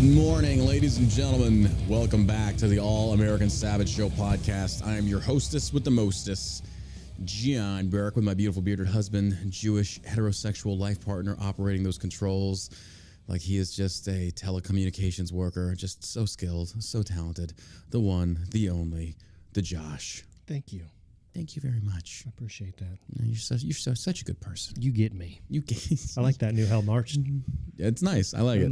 morning, ladies and gentlemen. Welcome back to the All-American Savage Show podcast. I am your hostess with the mostest, John Burke, with my beautiful bearded husband, Jewish heterosexual life partner, operating those controls like he is just a telecommunications worker, just so skilled, so talented. The one, the only, the Josh. Thank you. Thank you very much. I appreciate that. You're such a good person. You get me. You get. I like that new Hell March. It's nice. I like it.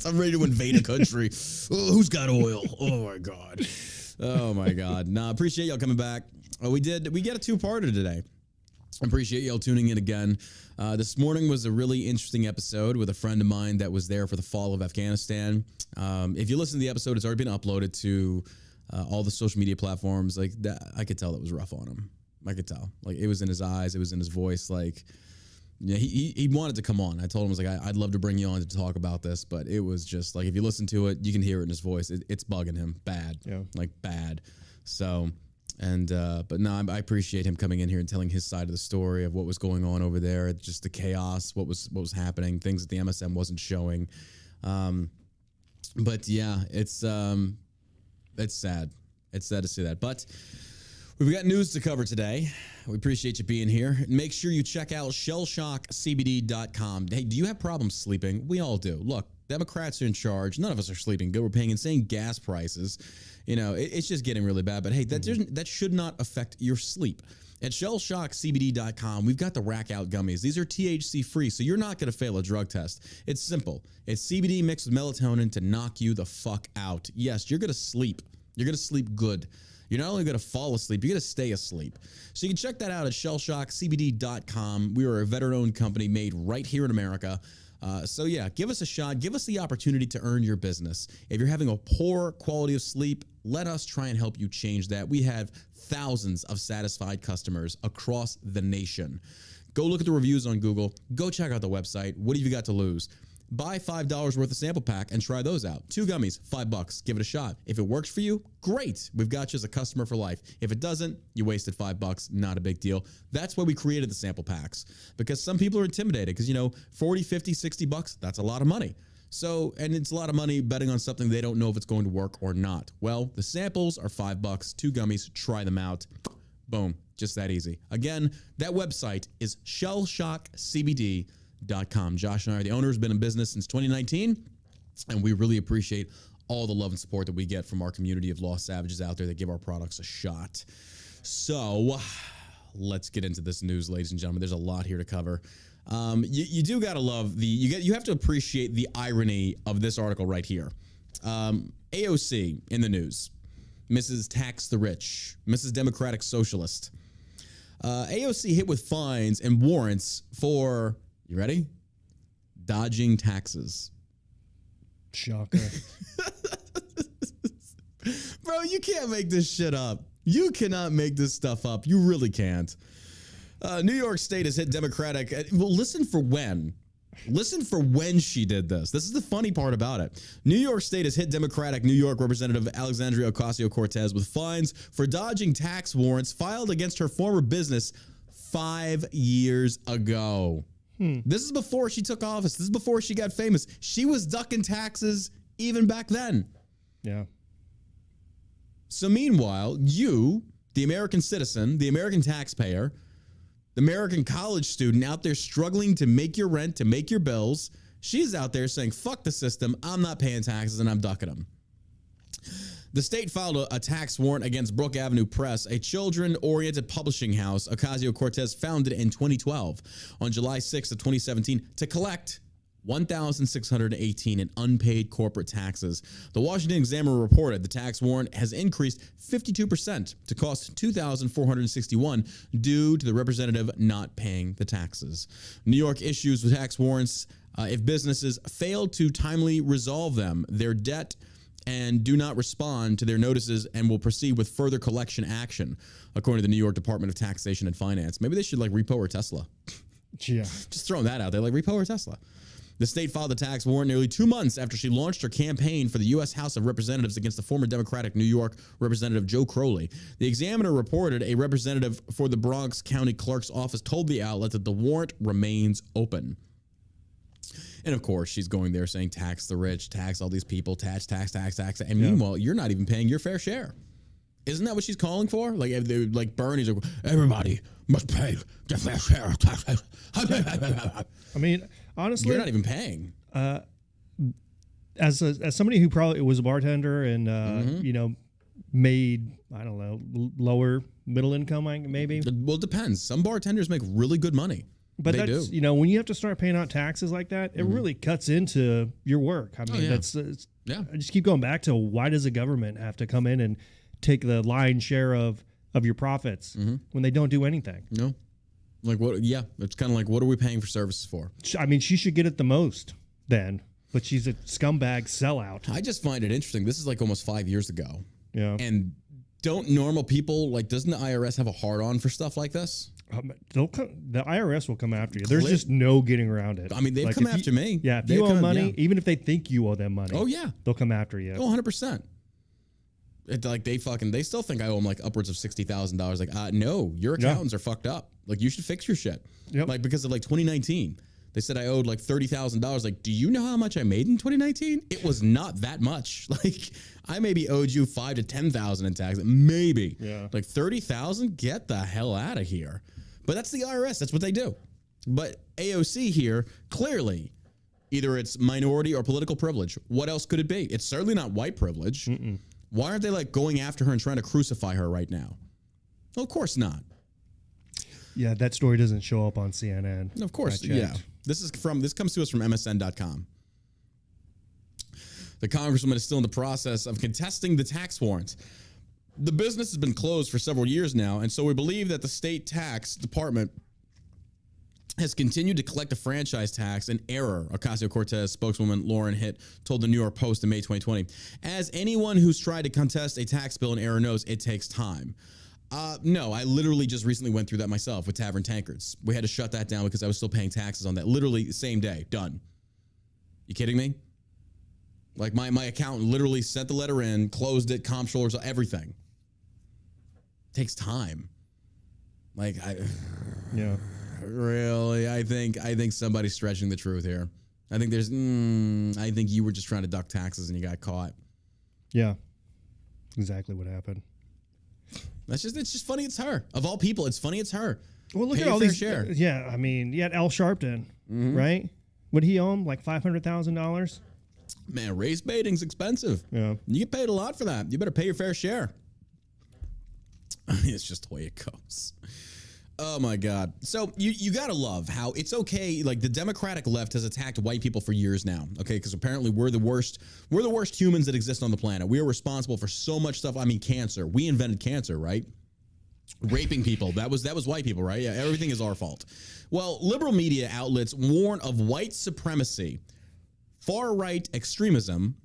I'm ready to invade a country. Oh, who's got oil? Oh my god. Oh my god. Nah, appreciate y'all coming back. We get a two-parter today. Appreciate y'all tuning in again. This morning was a really interesting episode with a friend of mine that was there for the fall of Afghanistan. If you listen to the episode, it's already been uploaded to all the social media platforms. Like that, I could tell it was rough on him. I could tell. Like it was in his eyes, it was in his voice. Like, yeah, he wanted to come on. I told him, I was like, I'd love to bring you on to talk about this, but it was just like, if you listen to it, you can hear it in his voice. It's bugging him bad, like bad. So, but no, I appreciate him coming in here and telling his side of the story of what was going on over there, just the chaos, what was happening, things that the MSM wasn't showing. But yeah, it's sad. It's sad to see that. But we've got news to cover today. We appreciate you being here. Make sure you check out shellshockcbd.com. Hey, do you have problems sleeping? We all do. Look, Democrats are in charge. None of us are sleeping good. We're paying insane gas prices. You know, it's just getting really bad. But hey, that should not affect your sleep. At shellshockcbd.com, we've got the rack out gummies. These are THC free, so you're not going to fail a drug test. It's simple. It's CBD mixed with melatonin to knock you the fuck out. Yes, you're going to sleep. You're going to sleep good. You're not only going to fall asleep, you're going to stay asleep. So you can check that out at shellshockcbd.com. We are a veteran-owned company made right here in America. So yeah, give us a shot. Give us the opportunity to earn your business. If you're having a poor quality of sleep, let us try and help you change that. We have thousands of satisfied customers across the nation. Go look at the reviews on Google. Go check out the website. What have you got to lose? Buy $5 worth of sample pack and try those out. 2 gummies, $5. Give it a shot. If it works for you, great. We've got you as a customer for life. If it doesn't, you wasted $5. Not a big deal. That's why we created the sample packs, because some people are intimidated because, you know, 40, 50, 60 bucks, that's a lot of money. So, and it's a lot of money betting on something they don't know if it's going to work or not. Well, the samples are $5, 2 gummies, try them out. Boom, just that easy. Again, that website is shellshockcbd.com. Josh and I are the owners, been in business since 2019, and we really appreciate all the love and support that we get from our community of lost savages out there that give our products a shot. So, let's get into this news, ladies and gentlemen. There's a lot here to cover. You do gotta love you have to appreciate the irony of this article right here. AOC in the news, Mrs. Tax the Rich, Mrs. Democratic Socialist. AOC hit with fines and warrants for, you ready? Dodging taxes. Shocker. Bro, you can't make this shit up. You cannot make this stuff up. You really can't. New York State has hit Democratic. Well, listen for when. Listen for when she did this. This is the funny part about it. New York State has hit Democratic New York Representative Alexandria Ocasio-Cortez with fines for dodging tax warrants filed against her former business 5 years ago. This is before she took office. This is before she got famous. She was ducking taxes even back then. Yeah. So meanwhile, you, the American citizen, the American taxpayer, the American college student out there struggling to make your rent, to make your bills, she's out there saying, fuck the system, I'm not paying taxes, and I'm ducking them. The state filed a tax warrant against Brook Avenue Press, a children-oriented publishing house Ocasio-Cortez founded in 2012 on July 6th of 2017 to collect $1,618 in unpaid corporate taxes. The Washington Examiner reported the tax warrant has increased 52% to cost $2,461 due to the representative not paying the taxes. New York issues with tax warrants if businesses fail to timely resolve their debt and do not respond to their notices and will proceed with further collection action, according to the New York Department of Taxation and Finance. Maybe they should like repo or Tesla. Yeah. Just throwing that out there, like repo or Tesla. The state filed the tax warrant nearly 2 months after she launched her campaign for the U.S. House of Representatives against the former Democratic New York Representative Joe Crowley. The Examiner reported a representative for the Bronx County Clerk's office told the outlet that the warrant remains open. And of course, she's going there saying tax the rich, tax all these people, tax. And meanwhile, you're not even paying your fair share. Isn't that what she's calling for? Like Bernie's like, everybody must pay their fair share of taxes. I mean, honestly, you're not even paying. As somebody who probably was a bartender and made, I don't know, lower middle income, maybe. Well, it depends. Some bartenders make really good money. But they that's, do. When you have to start paying out taxes like that, it really cuts into your work. I mean, I just keep going back to, why does the government have to come in and take the lion's share of your profits when they don't do anything? No. Like what? Yeah. It's kind of like, what are we paying for services for? I mean, she should get it the most then, but she's a scumbag sellout. I just find it interesting. This is like almost 5 years ago. Yeah. And don't normal people, doesn't the IRS have a hard on for stuff like this? The IRS will come after you. There's just no getting around it. I mean, they've come after me. Yeah, if you owe money, even if they think you owe them money, they'll come after you. Oh, 100%. They still think I owe them upwards of $60,000. No, your accountants are fucked up. You should fix your shit. Yep. Because of 2019, they said I owed $30,000. Do you know how much I made in 2019? It was not that much. I maybe owed you $5,000 to $10,000 in tax. Maybe. Yeah. 30,000. Get the hell out of here. But that's the IRS. That's what they do. But AOC here, clearly, either it's minority or political privilege. What else could it be? It's certainly not white privilege. Mm-mm. Why aren't they going after her and trying to crucify her right now? Well, of course not. Yeah, that story doesn't show up on CNN. Of course, yeah. This comes to us from MSN.com. The congresswoman is still in the process of contesting the tax warrant. The business has been closed for several years now, and so we believe that the state tax department has continued to collect a franchise tax in error, Ocasio-Cortez spokeswoman Lauren Hitt told the New York Post in May 2020. As anyone who's tried to contest a tax bill in error knows, it takes time. No, I literally just recently went through that myself with Tavern Tankards. We had to shut that down because I was still paying taxes on that. Literally the same day, done. You kidding me? My accountant literally sent the letter in, closed it, comptrollers, everything. Takes time. Really, I think somebody's stretching the truth here. I think I think you were just trying to duck taxes and you got caught. Yeah, exactly what happened. It's just funny. It's her. Of all people, it's funny. It's her. Well, look at all these. Yeah, I mean, you had Al Sharpton, right? Would he owe him $500,000? Man, race baiting's expensive. Yeah, you get paid a lot for that. You better pay your fair share. It's just the way it goes. Oh my God. So you gotta love how it's okay. The Democratic left has attacked white people for years now. Okay. Because apparently we're the worst humans that exist on the planet. We are responsible for so much stuff. I mean, cancer. We invented cancer, right? Raping people. That was white people, right? Yeah. Everything is our fault. Well, liberal media outlets warn of white supremacy, far-right extremism.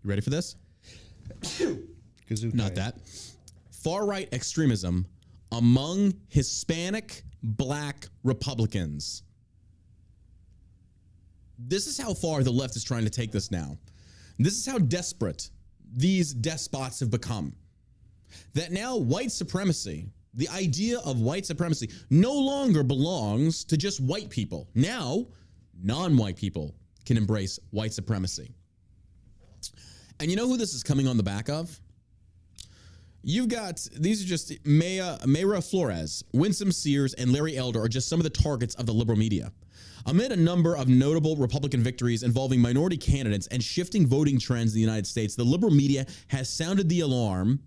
You ready for this? Not that. Far-right extremism among Hispanic Black Republicans. This is how far the left is trying to take this now. This is how desperate these despots have become. That now white supremacy, the idea of white supremacy, no longer belongs to just white people. Now, non-white people can embrace white supremacy. And you know who this is coming on the back of? You've got, these are just Mayra Flores, Winsome Sears, and Larry Elder are just some of the targets of the liberal media. Amid a number of notable Republican victories involving minority candidates and shifting voting trends in the United States, the liberal media has sounded the alarm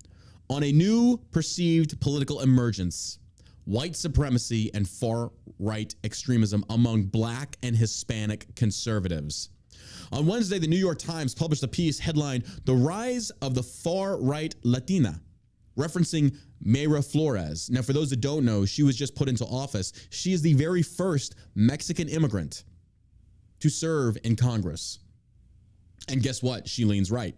on a new perceived political emergence: white supremacy and far-right extremism among Black and Hispanic conservatives. On Wednesday, the New York Times published a piece headlined, "The Rise of the Far-Right Latina," referencing Mayra Flores. Now, for those that don't know, she was just put into office. She is the very first Mexican immigrant to serve in Congress. And guess what? She leans right.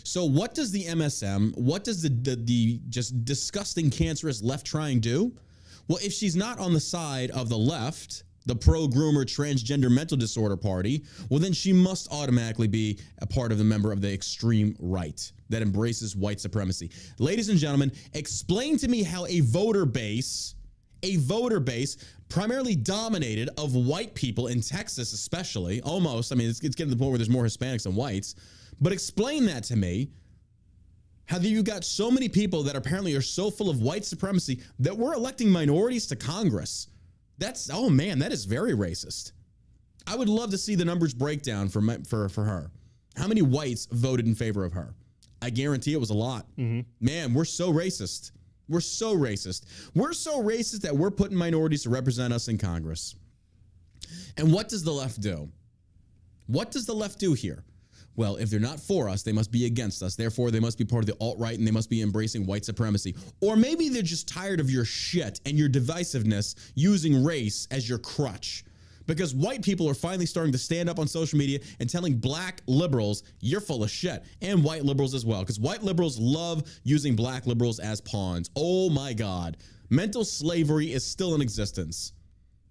So what does the MSM, what does the just disgusting, cancerous left try and do? Well, if she's not on the side of the left, the pro-groomer transgender mental disorder party, well, then she must automatically be a part of the member of the extreme right that embraces white supremacy. Ladies and gentlemen, explain to me how a voter base a voter base primarily dominated of white people in Texas, especially, almost. I mean, it's getting to the point where there's more Hispanics than whites. But explain that to me. How you've got so many people that apparently are so full of white supremacy that we're electing minorities to Congress. Oh man, that is very racist. I would love to see the numbers breakdown for her. How many whites voted in favor of her? I guarantee it was a lot. Mm-hmm. Man, we're so racist. We're so racist. We're so racist that we're putting minorities to represent us in Congress. And what does the left do? What does the left do here? Well, if they're not for us, they must be against us. Therefore, they must be part of the alt-right and they must be embracing white supremacy. Or maybe they're just tired of your shit and your divisiveness using race as your crutch. Because white people are finally starting to stand up on social media and telling black liberals, you're full of shit. And white liberals as well. Because white liberals love using black liberals as pawns. Oh my God. Mental slavery is still in existence.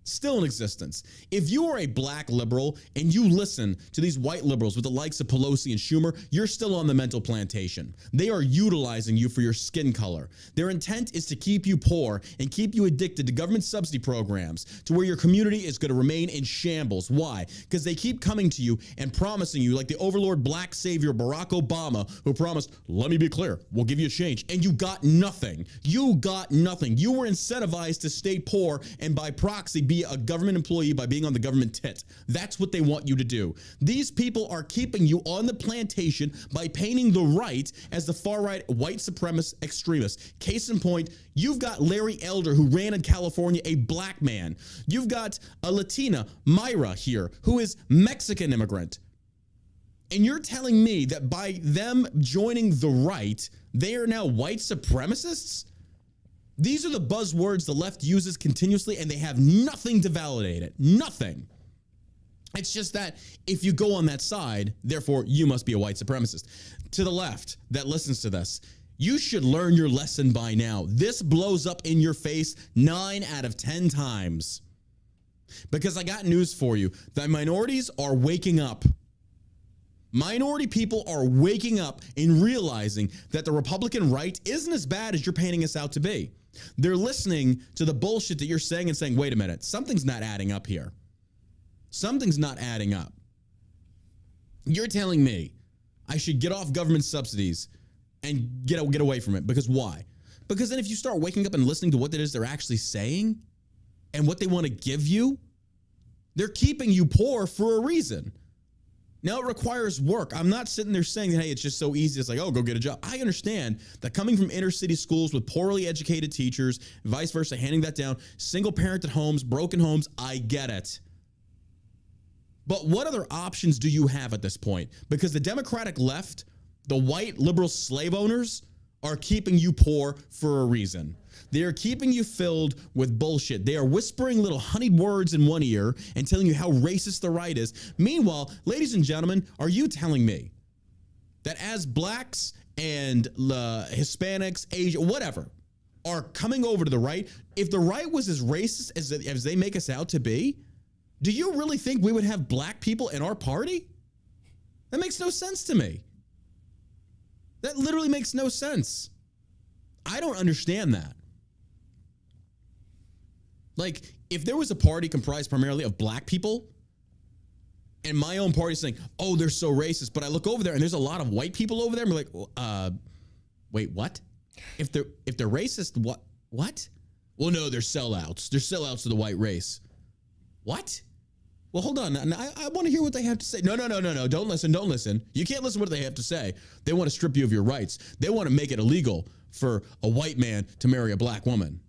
Still in existence. If you are a black liberal and you listen to these white liberals with the likes of Pelosi and Schumer, you're still on the mental plantation. They are utilizing you for your skin color. Their intent is to keep you poor and keep you addicted to government subsidy programs to where your community is going to remain in shambles. Why? Because they keep coming to you and promising you, like the overlord black savior Barack Obama, who promised, let me be clear, we'll give you a change. And you got nothing. You got nothing. You were incentivized to stay poor and by proxy be a government employee by being on the government tit. That's what they want you to do. These people are keeping you on the plantation by painting the right as the far-right white supremacist extremist. Case in point, you've got Larry Elder, who ran in California, a black man. You've got a Latina, Myra, here, who is Mexican immigrant. And you're telling me that by them joining the right, they are now white supremacists? These are the buzzwords the left uses continuously, and they have nothing to validate it. Nothing. It's just that if you go on that side, therefore you must be a white supremacist. To the left that listens to this, you should learn your lesson by now. This blows up in your face 9 out of 10 times. Because I got news for you. The minorities are waking up. Minority people are waking up and realizing that the Republican right isn't as bad as you're painting us out to be. They're listening to the bullshit that you're saying and saying, wait a minute, something's not adding up here. Something's not adding up. You're telling me I should get off government subsidies and get away from it. Because why? Because then if you start waking up and listening to what it is they're actually saying and what they want to give you, they're keeping you poor for a reason. Now, it requires work. I'm not sitting there saying that, hey, it's just so easy. It's like, oh, go get a job. I understand that coming from inner city schools with poorly educated teachers, vice versa, handing that down, single parented homes, broken homes, I get it. But what other options do you have at this point? Because the Democratic left, the white liberal slave owners, are keeping you poor for a reason. They are keeping you filled with bullshit. They are whispering little honeyed words in one ear and telling you how racist the right is. Meanwhile, ladies and gentlemen, are you telling me that as blacks and Hispanics, Asian, whatever, are coming over to the right, if the right was as racist as they make us out to be, do you really think we would have black people in our party? That makes no sense to me. That literally makes no sense. I don't understand that. Like, if there was a party comprised primarily of black people, and my own party saying, oh, they're so racist, but I look over there and there's a lot of white people over there, and we're like, wait, what? If they're racist, what? Well, no, they're sellouts. They're sellouts to the white race. What? Well, hold on. I want to hear what they have to say. No. Don't listen. You can't listen to what they have to say. They want to strip you of your rights. They want to make it illegal for a white man to marry a black woman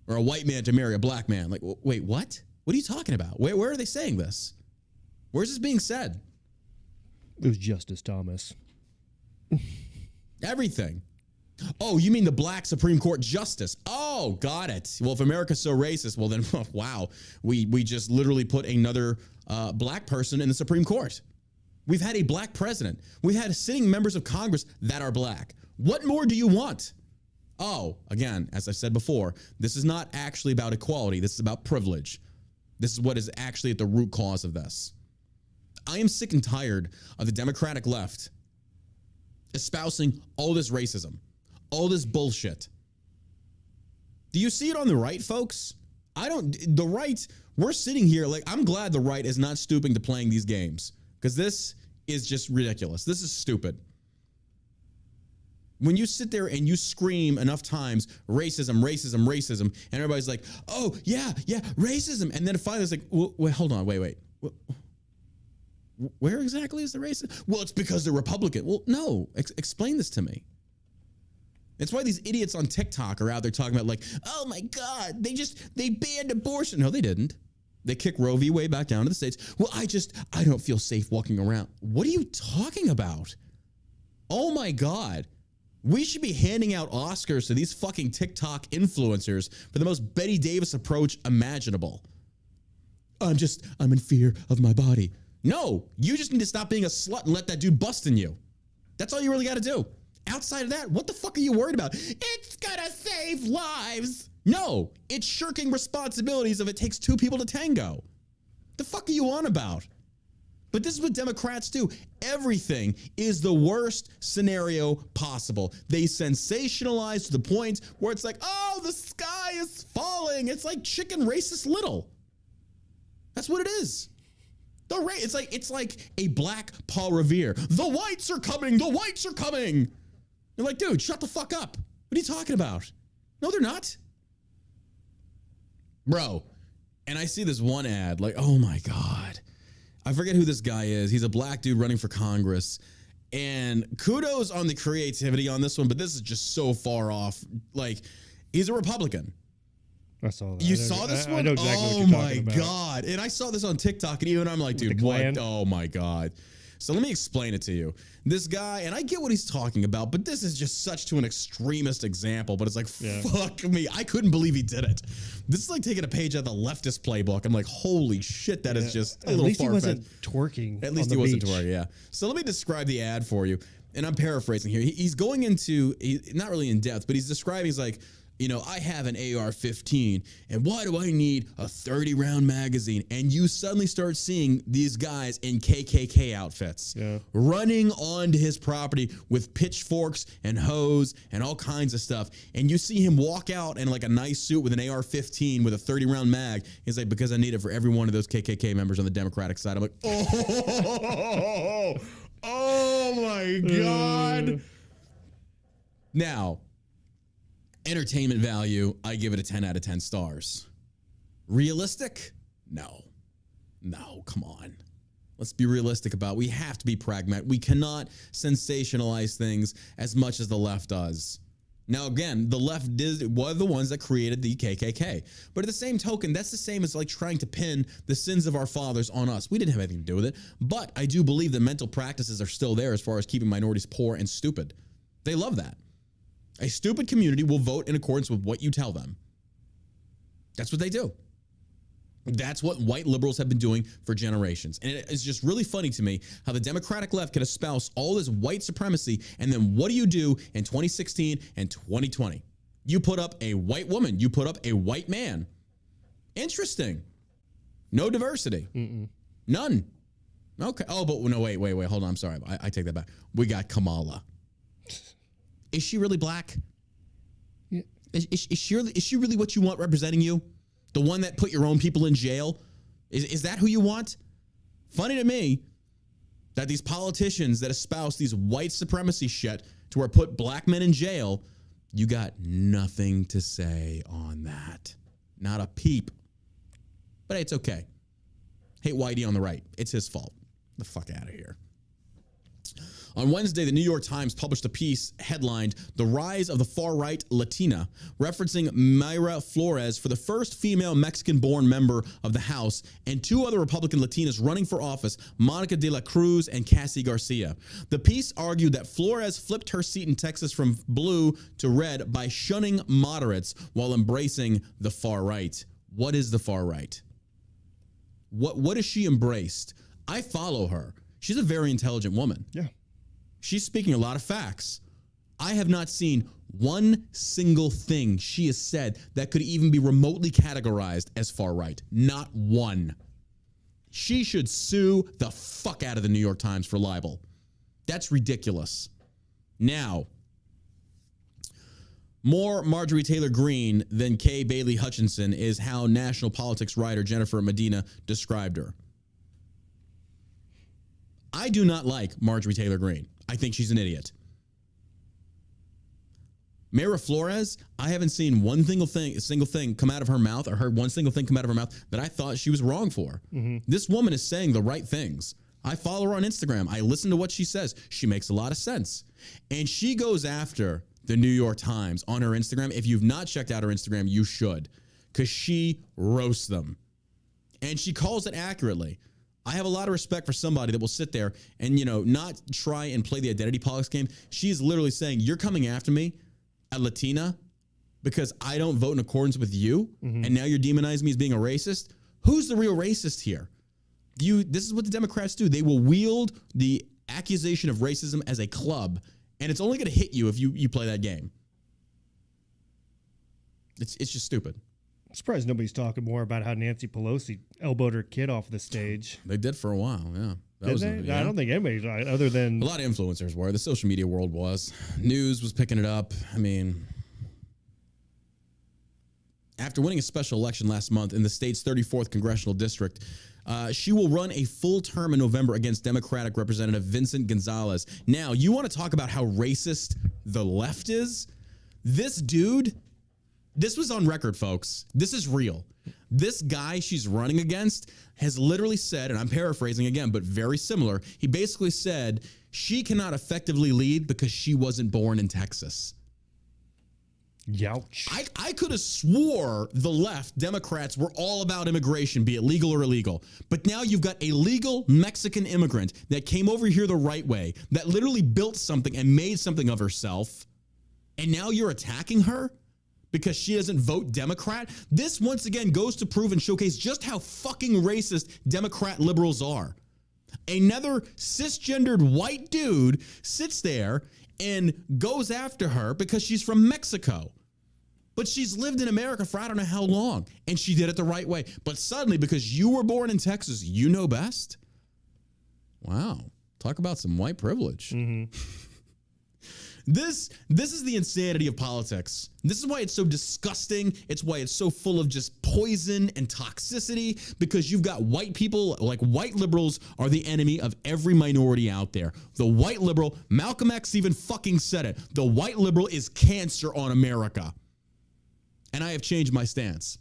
or a white man to marry a black man. Like, wait, what? What are you talking about? Where are they saying this? Where's this being said? It was Justice Thomas. Everything. Oh, you mean the black Supreme Court justice? Oh, got it. Well, if America's so racist, well then, wow, we just literally put another black person in the Supreme Court. We've had a black president. We've had sitting members of Congress that are black. What more do you want? Oh, again, as I said before, this is not actually about equality. This is about privilege. This is what is actually at the root cause of this. I am sick and tired of the Democratic left espousing all this racism, all this bullshit. Do you see it on the right, folks? The right, we're sitting here like, I'm glad the right is not stooping to playing these games because this is just ridiculous. This is stupid. When you sit there and you scream enough times, racism, racism, racism, and everybody's like, oh, yeah, racism. And then finally it's like, wait, hold on, wait. Where exactly is the racism? Well, it's because they're Republican. Well, no, explain this to me. It's why these idiots on TikTok are out there talking about like, oh my God, they banned abortion. No, they didn't. They kicked Roe v. Wade back down to the States. Well, I don't feel safe walking around. What are you talking about? Oh my God. We should be handing out Oscars to these fucking TikTok influencers for the most Betty Davis approach imaginable. I'm in fear of my body. No, you just need to stop being a slut and let that dude bust in you. That's all you really got to do. Outside of that, what the fuck are you worried about? It's gonna save lives. No, it's shirking responsibilities if it takes two people to tango. The fuck are you on about? But this is what Democrats do. Everything is the worst scenario possible. They sensationalize to the point where it's like, oh, the sky is falling. It's like Chicken Racist Little. That's what it is. It's like a black Paul Revere. The whites are coming. The whites are coming. You're like, dude, shut the fuck up. What are you talking about? No, they're not. Bro, and I see this one ad like, oh my God. I forget who this guy is. He's a black dude running for Congress. And kudos on the creativity on this one, but this is just so far off. Like, he's a Republican. I saw that. You saw this one? I know exactly what you're talking about. Oh my God. And I saw this on TikTok and even I'm like, dude, what? Oh my God. So let me explain it to you. This guy, and I get what he's talking about, but this is just such to an extremist example, but it's like, fuck me. I couldn't believe he did it. This is like taking a page out of the leftist playbook. I'm like, holy shit, that is just a little far-fetched. At least he wasn't twerking. At least he wasn't twerking, yeah. So let me describe the ad for you. And I'm paraphrasing here. He's going into, not really in depth, but he's describing, he's like, you know, I have an AR-15, and why do I need a 30-round magazine? And you suddenly start seeing these guys in KKK outfits running onto his property with pitchforks and hose and all kinds of stuff. And you see him walk out in like a nice suit with an AR-15 with a 30-round mag. He's like, because I need it for every one of those KKK members on the Democratic side. I'm like, oh my God. Now, entertainment value, I give it a 10 out of 10 stars. Realistic? No, come on. Let's be realistic about it. We have to be pragmatic. We cannot sensationalize things as much as the left does. Now, again, the left were the ones that created the KKK. But at the same token, that's the same as like trying to pin the sins of our fathers on us. We didn't have anything to do with it. But I do believe that mental practices are still there as far as keeping minorities poor and stupid. They love that. A stupid community will vote in accordance with what you tell them. That's what they do. That's what white liberals have been doing for generations. And it's just really funny to me how the Democratic left can espouse all this white supremacy, and then what do you do in 2016 and 2020? You put up a white woman. You put up a white man. Interesting. No diversity. None. Okay. Oh, but no, wait. Hold on. I'm sorry. I take that back. We got Kamala. Is she really black? Yeah. Is she really what you want representing you? The one that put your own people in jail? Is that who you want? Funny to me that these politicians that espouse these white supremacy shit to where put black men in jail, you got nothing to say on that. Not a peep. But hey, it's okay. Hate Whitey on the right. It's his fault. The fuck out of here. On Wednesday, the New York Times published a piece headlined "The Rise of the Far-Right Latina," referencing Mayra Flores for the first female Mexican-born member of the House and two other Republican Latinas running for office, Monica de la Cruz and Cassie Garcia. The piece argued that Flores flipped her seat in Texas from blue to red by shunning moderates while embracing the far right. What is the far right? What has she embraced? I follow her. She's a very intelligent woman. Yeah. She's speaking a lot of facts. I have not seen one single thing she has said that could even be remotely categorized as far right. Not one. She should sue the fuck out of the New York Times for libel. That's ridiculous. Now, More Marjorie Taylor Greene than Kay Bailey Hutchinson is how national politics writer Jennifer Medina described her. I do not like Marjorie Taylor Greene. I think she's an idiot. Mayra Flores, I haven't seen one single thing come out of her mouth or heard one single thing come out of her mouth that I thought she was wrong for. Mm-hmm. This woman is saying the right things. I follow her on Instagram. I listen to what she says. She makes a lot of sense. And she goes after the New York Times on her Instagram. If you've not checked out her Instagram, you should, because she roasts them. And she calls it accurately. I have a lot of respect for somebody that will sit there and, not try and play the identity politics game. She's literally saying, you're coming after me, a Latina, because I don't vote in accordance with you, and now you're demonizing me as being a racist. Who's the real racist here? This is what the Democrats do. They will wield the accusation of racism as a club, and it's only going to hit you if you play that game. It's just stupid. I'm surprised nobody's talking more about how Nancy Pelosi elbowed her kid off the stage. They did for a while, yeah. Did they? Yeah. I don't think anybody, other than... A lot of influencers were. The social media world was. News was picking it up. I mean... After winning a special election last month in the state's 34th congressional district, she will run a full term in November against Democratic Representative Vincent Gonzalez. Now, you want to talk about how racist the left is? This dude... This was on record, folks. This is real. This guy she's running against has literally said, and I'm paraphrasing again, but very similar. He basically said she cannot effectively lead because she wasn't born in Texas. Youch. I could have swore the left, Democrats, were all about immigration, be it legal or illegal. But now you've got a legal Mexican immigrant that came over here the right way, that literally built something and made something of herself. And now you're attacking her because she doesn't vote Democrat? This, once again, goes to prove and showcase just how fucking racist Democrat liberals are. Another cisgendered white dude sits there and goes after her because she's from Mexico. But she's lived in America for I don't know how long, and she did it the right way. But suddenly, because you were born in Texas, you know best? Wow. Talk about some white privilege. Mm-hmm. This is the insanity of politics. This is why it's so disgusting. It's why it's so full of just poison and toxicity, because you've got white people, like white liberals are the enemy of every minority out there. The white liberal, Malcolm X even fucking said it. The white liberal is cancer on America. And I have changed my stance.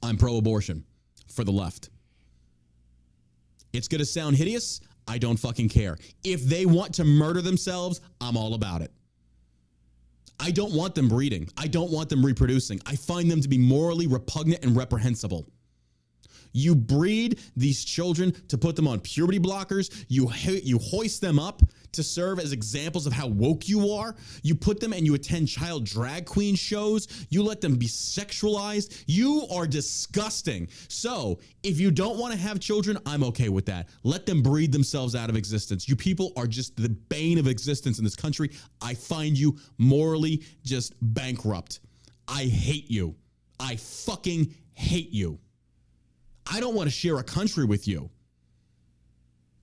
I'm pro-abortion for the left. It's going to sound hideous. I don't fucking care. If they want to murder themselves, I'm all about it. I don't want them breeding. I don't want them reproducing. I find them to be morally repugnant and reprehensible. You breed these children to put them on puberty blockers. You hoist them up to serve as examples of how woke you are. You put them and you attend child drag queen shows. You let them be sexualized. You are disgusting. So if you don't want to have children, I'm okay with that. Let them breed themselves out of existence. You people are just the bane of existence in this country. I find you morally just bankrupt. I hate you. I fucking hate you. I don't want to share a country with you.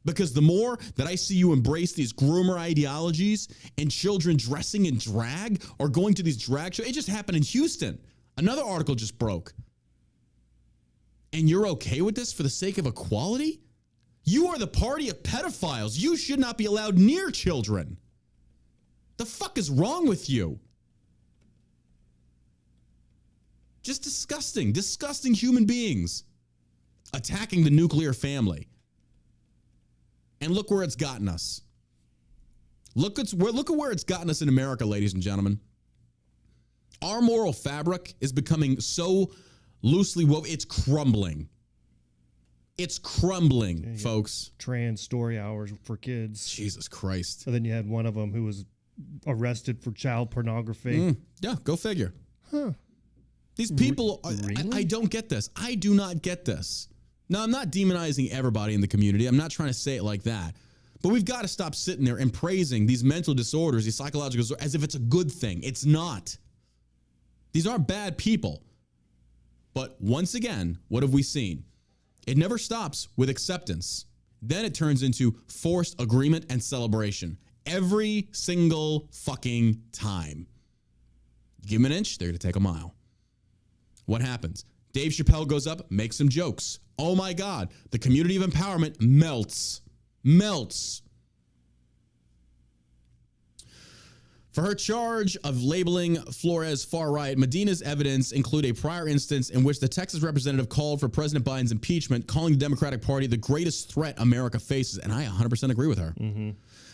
Because the more that I see you embrace these groomer ideologies and children dressing in drag or going to these drag shows, it just happened in Houston. Another article just broke. And you're okay with this for the sake of equality? You are the party of pedophiles. You should not be allowed near children. The fuck is wrong with you? Just disgusting, disgusting human beings. Attacking the nuclear family. And look where it's gotten us. Look at where it's gotten us in America, ladies and gentlemen. Our moral fabric is becoming so loosely woven, it's crumbling. It's crumbling, folks. Trans story hours for kids. Jesus Christ. So then you had one of them who was arrested for child pornography. Yeah, go figure. Huh. These people, really? I don't get this. I do not get this. Now, I'm not demonizing everybody in the community. I'm not trying to say it like that. But we've got to stop sitting there and praising these mental disorders, these psychological disorders, as if it's a good thing. It's not. These aren't bad people. But once again, what have we seen? It never stops with acceptance. Then it turns into forced agreement and celebration. Every single fucking time. Give them an inch, they're going to take a mile. What happens? Dave Chappelle goes up, makes some jokes. Oh my God, the community of empowerment melts. For her charge of labeling Flores far-right, Medina's evidence include a prior instance in which the Texas representative called for President Biden's impeachment, calling the Democratic Party the greatest threat America faces. And I 100% agree with her. Mm-hmm.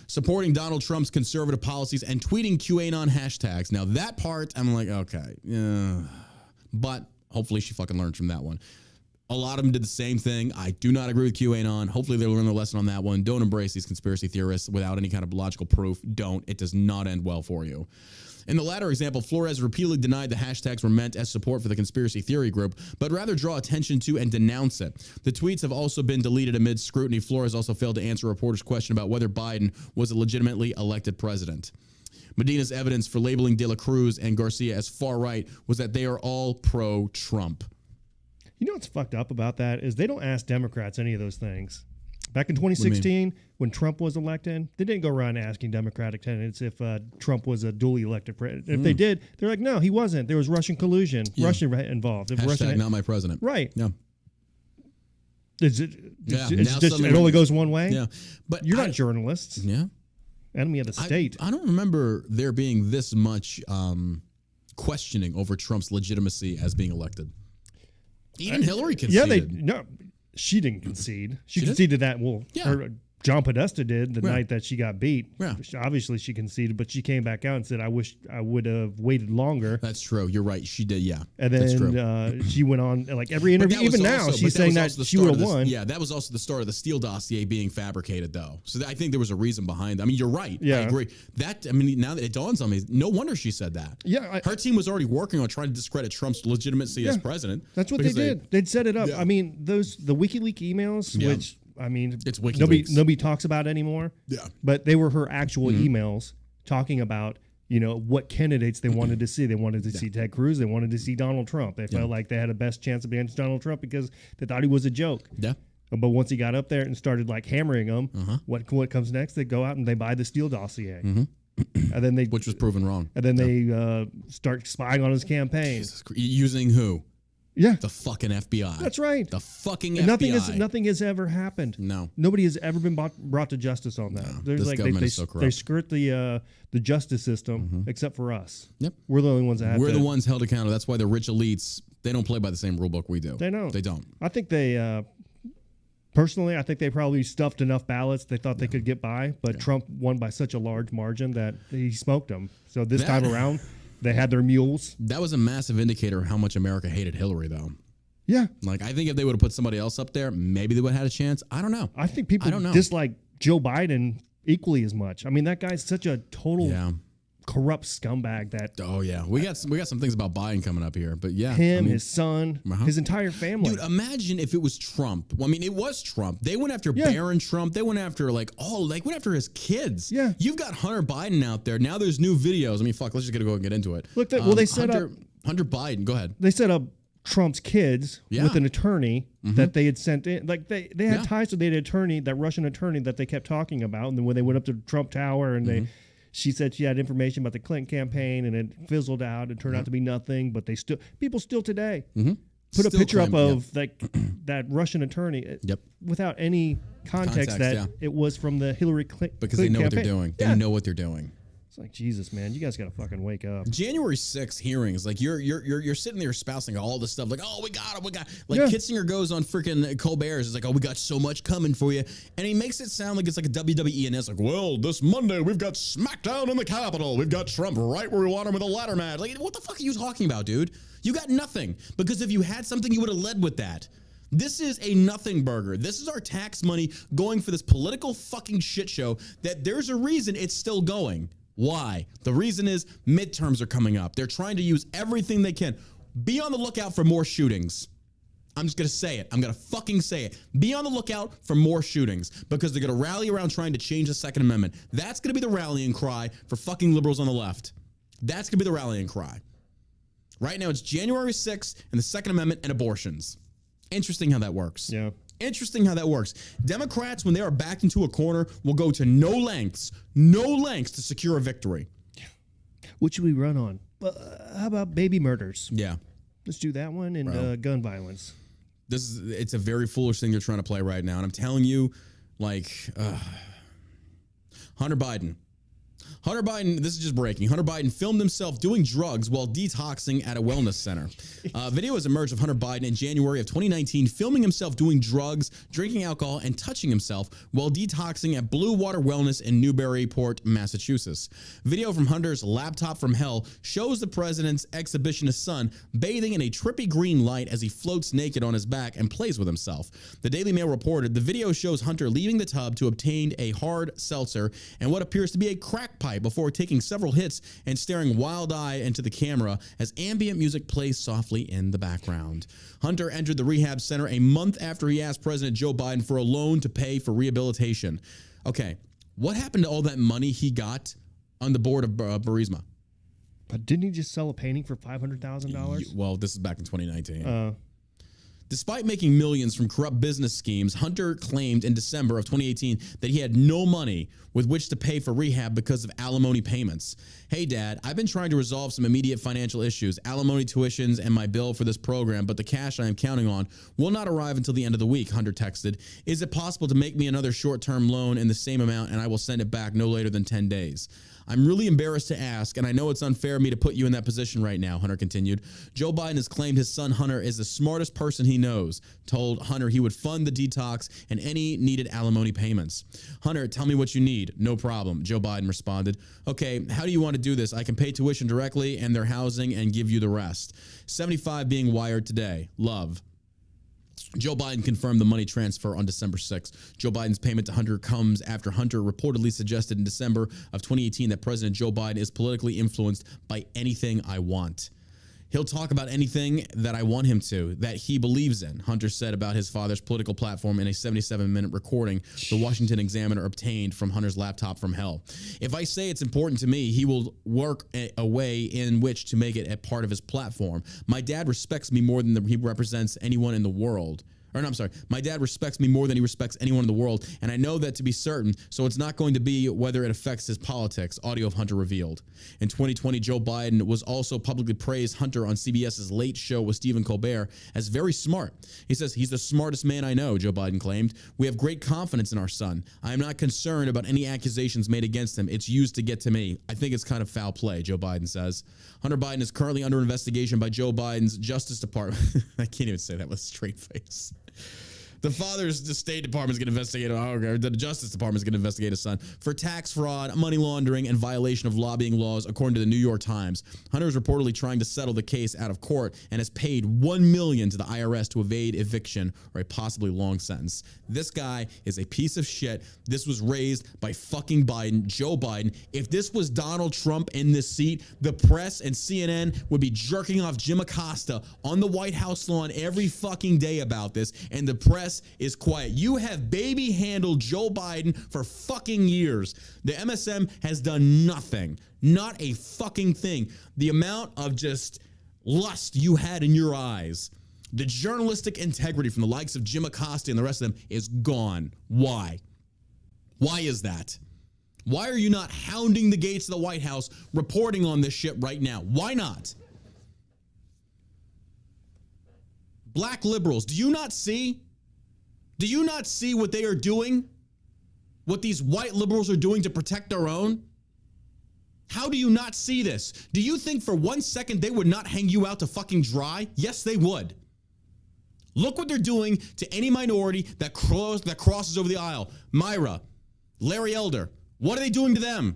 Supporting Donald Trump's conservative policies and tweeting QAnon hashtags. Now, that part, I'm like, okay. Yeah. But hopefully she fucking learned from that one. A lot of them did the same thing. I do not agree with QAnon. Hopefully they learn their lesson on that one. Don't embrace these conspiracy theorists without any kind of logical proof. Don't. It does not end well for you. In the latter example, Flores repeatedly denied the hashtags were meant as support for the conspiracy theory group, but rather draw attention to and denounce it. The tweets have also been deleted amid scrutiny. Flores also failed to answer a reporter's question about whether Biden was a legitimately elected president. Medina's evidence for labeling De La Cruz and Garcia as far-right was that they are all pro-Trump. You know what's fucked up about that is they don't ask Democrats any of those things. Back in 2016, when Trump was elected, they didn't go around asking Democratic candidates if Trump was a duly elected president. If they did, they're like, no, he wasn't. There was Russian collusion, Russia involved. If Hashtag Russia not my president. Right. Yeah. It only goes one way? Yeah. But you're not journalists. Yeah. Enemy of the state. I don't remember there being this much questioning over Trump's legitimacy as being elected. Even Hillary conceded. She didn't concede. She conceded that. Well, John Podesta did the night that she got beat. Yeah. Obviously, she conceded, but she came back out and said, I wish I would have waited longer. That's true. You're right. She did, yeah. And then she went on, like every interview, even now, she's saying that she would have won. Yeah, that was also the start of the Steele dossier being fabricated, though. So I think there was a reason behind it. I mean, you're right. Yeah. I agree. Now that it dawns on me, no wonder she said that. Yeah. Her team was already working on trying to discredit Trump's legitimacy as president. That's what they did. They'd set it up. Yeah. I mean, the WikiLeaks emails, which... I mean, it's nobody talks about anymore. Yeah. But they were her actual emails talking about, what candidates they wanted to see. They wanted to see Ted Cruz. They wanted to see Donald Trump. They felt like they had a best chance of against Donald Trump because they thought he was a joke. Yeah. But once he got up there and started like hammering them, what comes next? They go out and they buy the Steele dossier. And then which was proven wrong. And then they start spying on his campaign. Using who? Yeah. The fucking FBI. That's right. The fucking FBI. Nothing has ever happened. No. Nobody has ever been brought to justice on that. No. This government is so corrupt. They skirt the justice system except for us. Yep. We're the only ones that have We're the ones held accountable. That's why the rich elites, they don't play by the same rule book we do. They don't. They don't. I think they personally, I think they probably stuffed enough ballots they thought they could get by, but Trump won by such a large margin that he smoked them. So this time around, they had their mules. That was a massive indicator of how much America hated Hillary, though. Yeah. Like, I think if they would have put somebody else up there, maybe they would have had a chance. I don't know. I think people dislike Joe Biden equally as much. I mean, that guy's such a total corrupt scumbag that... Oh, yeah. We got some things about Biden coming up here, but yeah. His son, his entire family. Dude, imagine if it was Trump. Well, I mean, it was Trump. They went after Barron Trump. They went after, went after his kids. Yeah. You've got Hunter Biden out there. Now there's new videos. I mean, fuck, let's just go and get into it. Look, they set up... Hunter Biden, go ahead. They set up Trump's kids with an attorney that they had sent in. Like they had ties to the attorney, that Russian attorney that they kept talking about. And then when they went up to Trump Tower and she said she had information about the Clinton campaign and it fizzled out. It turned out to be nothing, but people still today put a picture up of that Russian attorney without any context that it was from the Hillary Clinton because they know campaign. What they're doing. They know what they're doing. It's like, Jesus, man, you guys got to fucking wake up. January 6th hearings, like you're sitting there espousing all this stuff, like, oh, we got it. Like Kitzinger goes on freaking Colbert's, it's like, oh, we got so much coming for you. And he makes it sound like it's like a WWE, and it's like, well, this Monday we've got SmackDown in the Capitol. We've got Trump right where we want him with a ladder match. Like, what the fuck are you talking about, dude? You got nothing. Because if you had something, you would have led with that. This is a nothing burger. This is our tax money going for this political fucking shit show that there's a reason it's still going. Why? The reason is midterms are coming up. They're trying to use everything they can. Be on the lookout for more shootings. I'm just going to say it. I'm going to fucking say it. Be on the lookout for more shootings because they're going to rally around trying to change the Second Amendment. That's going to be the rallying cry for fucking liberals on the left. That's going to be the rallying cry. Right now, it's January 6th and the Second Amendment and abortions. Interesting how that works. Yeah. Interesting how that works. Democrats, when they are backed into a corner, will go to no lengths to secure a victory. What should we run on? how about baby murders? Yeah. Let's do that one and gun violence. It's a very foolish thing they're trying to play right now. And I'm telling you, like, Hunter Biden, this is just breaking. Hunter Biden filmed himself doing drugs while detoxing at a wellness center. Video has emerged of Hunter Biden in January of 2019, filming himself doing drugs, drinking alcohol, and touching himself while detoxing at Blue Water Wellness in Newburyport, Massachusetts. Video from Hunter's laptop from hell shows the president's exhibitionist son bathing in a trippy green light as he floats naked on his back and plays with himself. The Daily Mail reported the video shows Hunter leaving the tub to obtain a hard seltzer and what appears to be a crack pipe before taking several hits and staring wild-eyed into the camera as ambient music plays softly in the background. Hunter entered the rehab center a month after he asked President Joe Biden for a loan to pay for rehabilitation. Okay, what happened to all that money he got on the board of Burisma? But didn't he just sell a painting for $500,000? Well, this is back in 2019. Despite making millions from corrupt business schemes, Hunter claimed in December of 2018 that he had no money with which to pay for rehab because of alimony payments. Hey, Dad, I've been trying to resolve some immediate financial issues, alimony tuitions, and my bill for this program, but the cash I am counting on will not arrive until the end of the week, Hunter texted. Is it possible to make me another short-term loan in the same amount and I will send it back no later than 10 days? I'm really embarrassed to ask, and I know it's unfair of me to put you in that position right now, Hunter continued. Joe Biden has claimed his son Hunter is the smartest person he knows, told Hunter he would fund the detox and any needed alimony payments. Hunter, tell me what you need. No problem, Joe Biden responded. Okay, how do you want to do this? I can pay tuition directly and their housing and give you the rest. 75 being wired today. Love. Joe Biden confirmed the money transfer on December 6th. Joe Biden's payment to Hunter comes after Hunter reportedly suggested in December of 2018 that President Joe Biden is politically influenced by anything I want. He'll talk about anything that I want him to, that he believes in, Hunter said about his father's political platform in a 77-minute recording the Washington Examiner obtained from Hunter's laptop from hell. If I say it's important to me, he will work a way in which to make it a part of his platform. My dad respects me more than he represents anyone in the world. Or no, I'm sorry. My dad respects me more than he respects anyone in the world, and I know that to be certain, so it's not going to be whether it affects his politics, audio of Hunter revealed. In 2020, Joe Biden was also publicly praised Hunter on CBS's Late Show with Stephen Colbert as very smart. He says, he's the smartest man I know, Joe Biden claimed. We have great confidence in our son. I am not concerned about any accusations made against him. It's used to get to me. I think it's kind of foul play, Joe Biden says. Hunter Biden is currently under investigation by Joe Biden's Justice Department. I can't even say that with a straight face. The State Department is going to investigate, the Justice Department is going to investigate his son for tax fraud, money laundering, and violation of lobbying laws, according to the New York Times. Hunter is reportedly trying to settle the case out of court and has paid $1 million to the IRS to evade eviction or a possibly long sentence. This guy is a piece of shit. This was raised by fucking Biden, Joe Biden. If this was Donald Trump in this seat, the press and CNN would be jerking off Jim Acosta on the White House lawn every fucking day about this, and the press is quiet. You have baby handled Joe Biden for fucking years. The MSM has done nothing, not a fucking thing. The amount of just lust you had in your eyes, the journalistic integrity from the likes of Jim Acosta and the rest of them is gone. Why? Why is that? Why are you not hounding the gates of the White House reporting on this shit right now? Why not? Black liberals, do you not see? Do you not see what they are doing? What these white liberals are doing to protect their own? How do you not see this? Do you think for 1 second they would not hang you out to fucking dry? Yes, they would. Look what they're doing to any minority that crosses over the aisle. Myra, Larry Elder, what are they doing to them?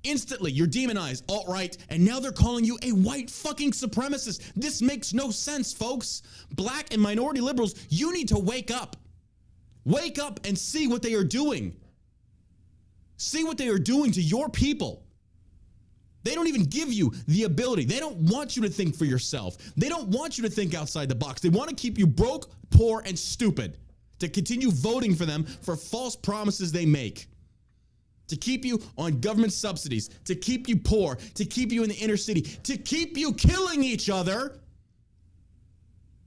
Instantly, you're demonized, alt-right, and now they're calling you a white fucking supremacist. This makes no sense, folks. Black and minority liberals, you need to wake up. Wake up and see what they are doing. See what they are doing to your people. They don't even give you the ability. They don't want you to think for yourself. They don't want you to think outside the box. They want to keep you broke, poor, and stupid. To continue voting for them for false promises they make. To keep you on government subsidies. To keep you poor. To keep you in the inner city. To keep you killing each other.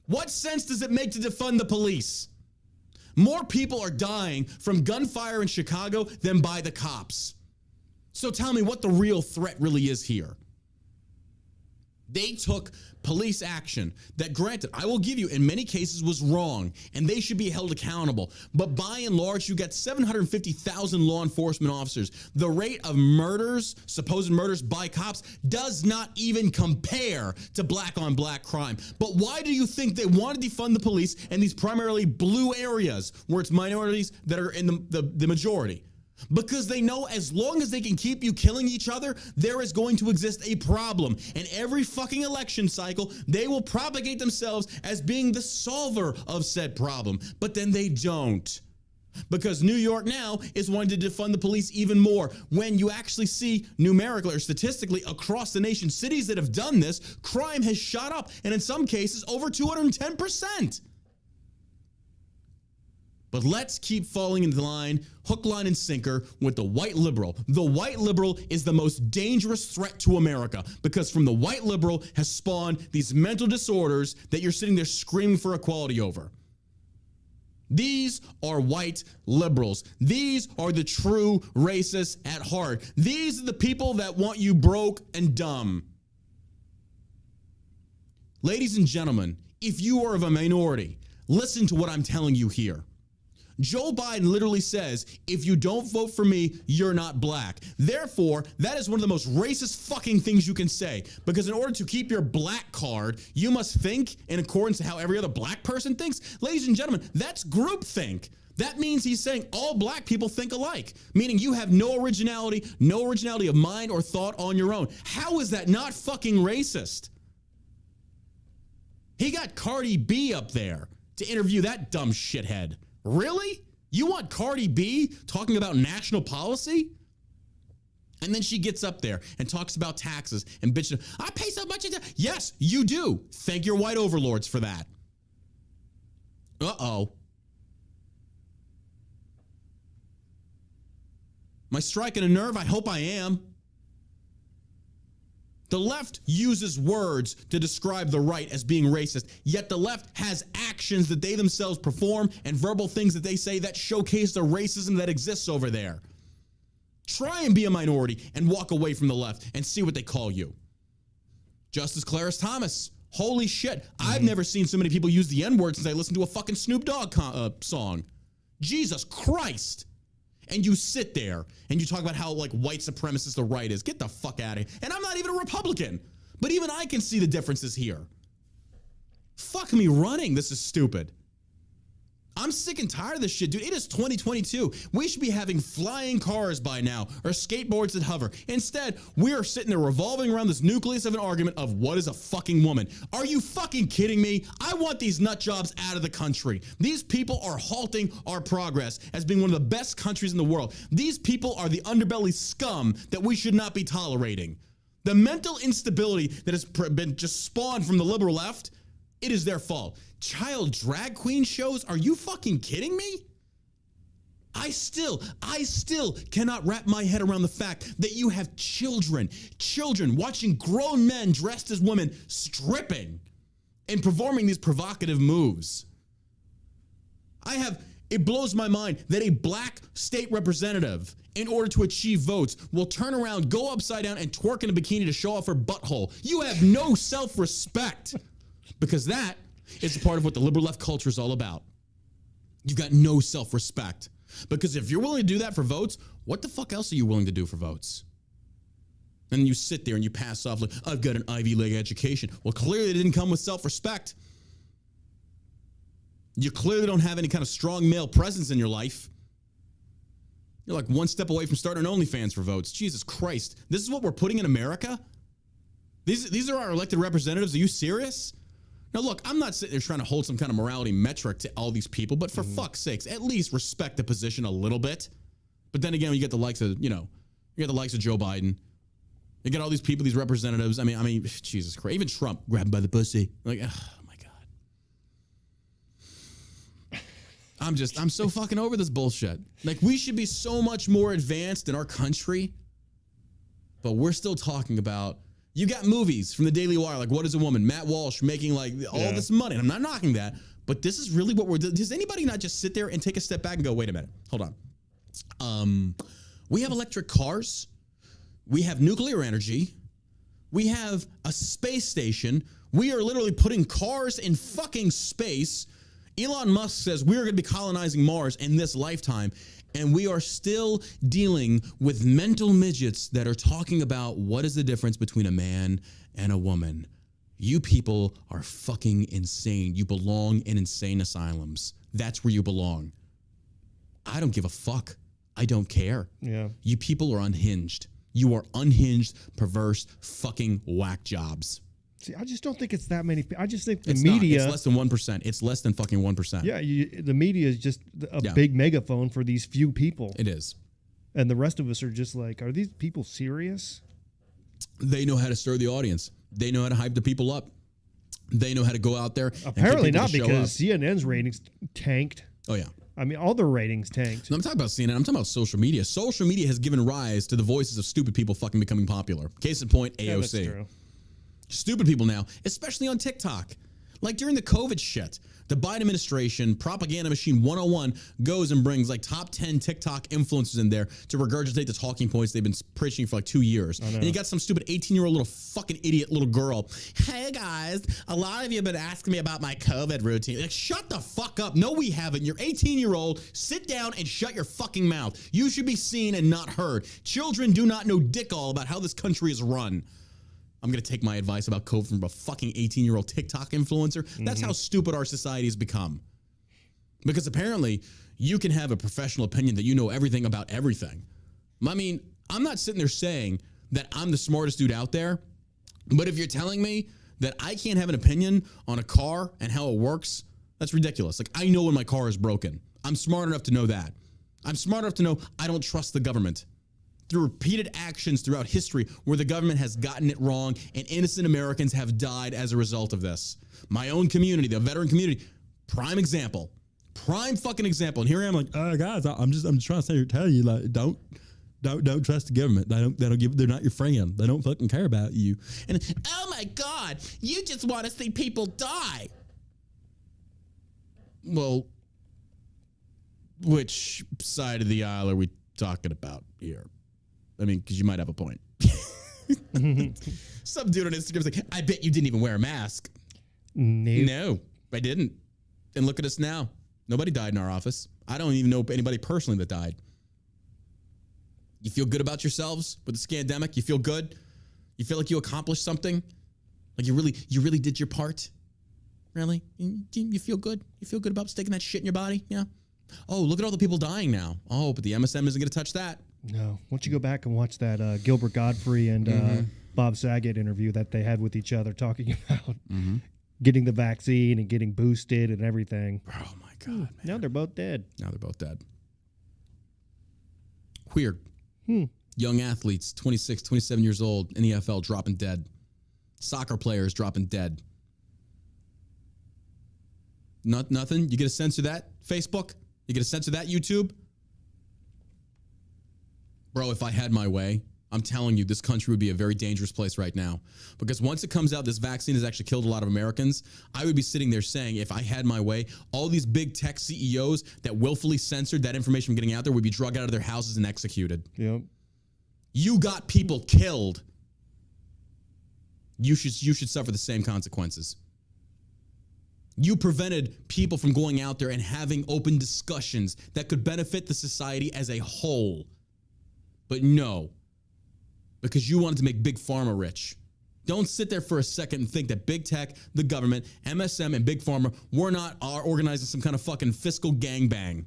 What sense does it make to defund the police? More people are dying from gunfire in Chicago than by the cops. So tell me what the real threat really is here. They took police action that, granted, I will give you, in many cases was wrong, and they should be held accountable. But by and large, you got 750,000 law enforcement officers. The rate of murders, supposed murders by cops, does not even compare to black-on-black crime. But why do you think they want to defund the police in these primarily blue areas where it's minorities that are in the majority? Because they know as long as they can keep you killing each other, there is going to exist a problem. And every fucking election cycle, they will propagate themselves as being the solver of said problem. But then they don't. Because New York now is wanting to defund the police even more. When you actually see numerically or statistically across the nation, cities that have done this, crime has shot up. And in some cases, over 210%. But let's keep falling into line, hook, line, and sinker with the white liberal. The white liberal is the most dangerous threat to America because from the white liberal has spawned these mental disorders that you're sitting there screaming for equality over. These are white liberals. These are the true racists at heart. These are the people that want you broke and dumb. Ladies and gentlemen, if you are of a minority, listen to what I'm telling you here. Joe Biden literally says, if you don't vote for me, you're not black. Therefore, that is one of the most racist fucking things you can say. Because in order to keep your black card, you must think in accordance to how every other black person thinks. Ladies and gentlemen, that's groupthink. That means he's saying all black people think alike, meaning you have no originality of mind or thought on your own. How is that not fucking racist? He got Cardi B up there to interview that dumb shithead. Really? You want Cardi B talking about national policy? And then she gets up there and talks about taxes and bitches. I pay so much. Yes, you do. Thank your white overlords for that. Uh-oh. Am I striking a nerve? I hope I am. The left uses words to describe the right as being racist, yet the left has actions that they themselves perform and verbal things that they say that showcase the racism that exists over there. Try and be a minority and walk away from the left and see what they call you. Justice Clarence Thomas. Holy shit. I've never seen so many people use the N-word since I listened to a fucking Snoop Dogg song. Jesus Christ. And you sit there and you talk about how like white supremacist the right is. Get the fuck out of here. And I'm not even a Republican, but even I can see the differences here. Fuck me running. This is stupid. I'm sick and tired of this shit, dude. It is 2022. We should be having flying cars by now or skateboards that hover. Instead, we are sitting there revolving around this nucleus of an argument of what is a fucking woman. Are you fucking kidding me? I want these nut jobs out of the country. These people are halting our progress as being one of the best countries in the world. These people are the underbelly scum that we should not be tolerating. The mental instability that has been just spawned from the liberal left, it is their fault. Child drag queen shows? Are you fucking kidding me? I still cannot wrap my head around the fact that you have children watching grown men dressed as women stripping and performing these provocative moves. It blows my mind that a black state representative, in order to achieve votes, will turn around, go upside down, and twerk in a bikini to show off her butthole. You have no self-respect. Because that is a part of what the liberal left culture is all about. You've got no self-respect. Because if you're willing to do that for votes, what the fuck else are you willing to do for votes? And you sit there and you pass off like, I've got an Ivy League education. Well, clearly it didn't come with self-respect. You clearly don't have any kind of strong male presence in your life. You're like one step away from starting OnlyFans for votes. Jesus Christ. This is what we're putting in America? These are our elected representatives. Are you serious? Now, look, I'm not sitting there trying to hold some kind of morality metric to all these people, but for fuck's sakes, at least respect the position a little bit. But then again, you get the likes of, you get the likes of Joe Biden. You get all these people, these representatives. I mean, Jesus Christ. Even Trump grabbed by the pussy. Like, oh my God. I'm so fucking over this bullshit. Like, we should be so much more advanced in our country, but we're still talking about. You got movies from the Daily Wire, like What is a Woman? Matt Walsh making like all this money. And I'm not knocking that, but this is really what we're doing. Does anybody not just sit there and take a step back and go, wait a minute, hold on. We have electric cars. We have nuclear energy. We have a space station. We are literally putting cars in fucking space. Elon Musk says we are going to be colonizing Mars in this lifetime. And we are still dealing with mental midgets that are talking about what is the difference between a man and a woman. You people are fucking insane. You belong in insane asylums. That's where you belong. I don't give a fuck. I don't care. Yeah. You people are unhinged. You are unhinged, perverse, fucking whack jobs. See, I just don't think it's that many. I just think the It's media. Not. It's less than 1%. It's less than fucking 1%. Yeah, the media is just a big megaphone for these few people. It is. And the rest of us are just like, are these people serious? They know how to stir the audience. They know how to hype the people up. They know how to go out there. Apparently not, because CNN's ratings tanked. Oh, yeah. I mean, all their ratings tanked. No, I'm talking about CNN. I'm talking about social media. Social media has given rise to the voices of stupid people fucking becoming popular. Case in point, AOC. Yeah, that's true. Stupid people now, especially on TikTok. Like during the COVID shit, the Biden administration, propaganda machine 101, goes and brings like top 10 TikTok influencers in there to regurgitate the talking points they've been preaching for like 2 years. And you got some stupid 18-year-old little fucking idiot little girl. Hey guys, a lot of you have been asking me about my COVID routine. Like, shut the fuck up. No, we haven't. You're 18-year-old. Sit down and shut your fucking mouth. You should be seen and not heard. Children do not know dick all about how this country is run. I'm going to take my advice about COVID from a fucking 18-year-old TikTok influencer. That's how stupid our society has become. Because apparently, you can have a professional opinion that you know everything about everything. I mean, I'm not sitting there saying that I'm the smartest dude out there, but if you're telling me that I can't have an opinion on a car and how it works, that's ridiculous. Like, I know when my car is broken. I'm smart enough to know that. I'm smart enough to know I don't trust the government. Through repeated actions throughout history where the government has gotten it wrong and innocent Americans have died as a result of this. My own community, the veteran community, prime example. Prime fucking example. And here I am like, guys, I'm just trying to tell you, like, don't trust the government. They're not your friend. They don't fucking care about you. And oh my God, you just want to see people die. Well, which side of the aisle are we talking about here? I mean, because you might have a point. Some dude on Instagram's like, I bet you didn't even wear a mask. No, I didn't. And look at us now. Nobody died in our office. I don't even know anybody personally that died. You feel good about yourselves with this pandemic? You feel good? You feel like you accomplished something? Like you really did your part? Really? You feel good? You feel good about sticking that shit in your body? Yeah. Oh, look at all the people dying now. Oh, but the MSM isn't going to touch that. No. Once you go back and watch that Gilbert Godfrey and Bob Saget interview that they had with each other talking about getting the vaccine and getting boosted and everything. Oh, my God, man. Now they're both dead. Weird. Young athletes, 26, 27 years old, in the NFL, dropping dead. Soccer players dropping dead. Nothing? You get to censor that, Facebook? You get to censor that, YouTube? Bro, if I had my way, I'm telling you, this country would be a very dangerous place right now. Because once it comes out this vaccine has actually killed a lot of Americans, I would be sitting there saying, if I had my way, all these big tech CEOs that willfully censored that information from getting out there would be drugged out of their houses and executed. Yep. You got people killed. You should suffer the same consequences. You prevented people from going out there and having open discussions that could benefit the society as a whole. But no, because you wanted to make Big Pharma rich. Don't sit there for a second and think that big tech, the government, MSM, and Big Pharma are organizing some kind of fucking fiscal gangbang.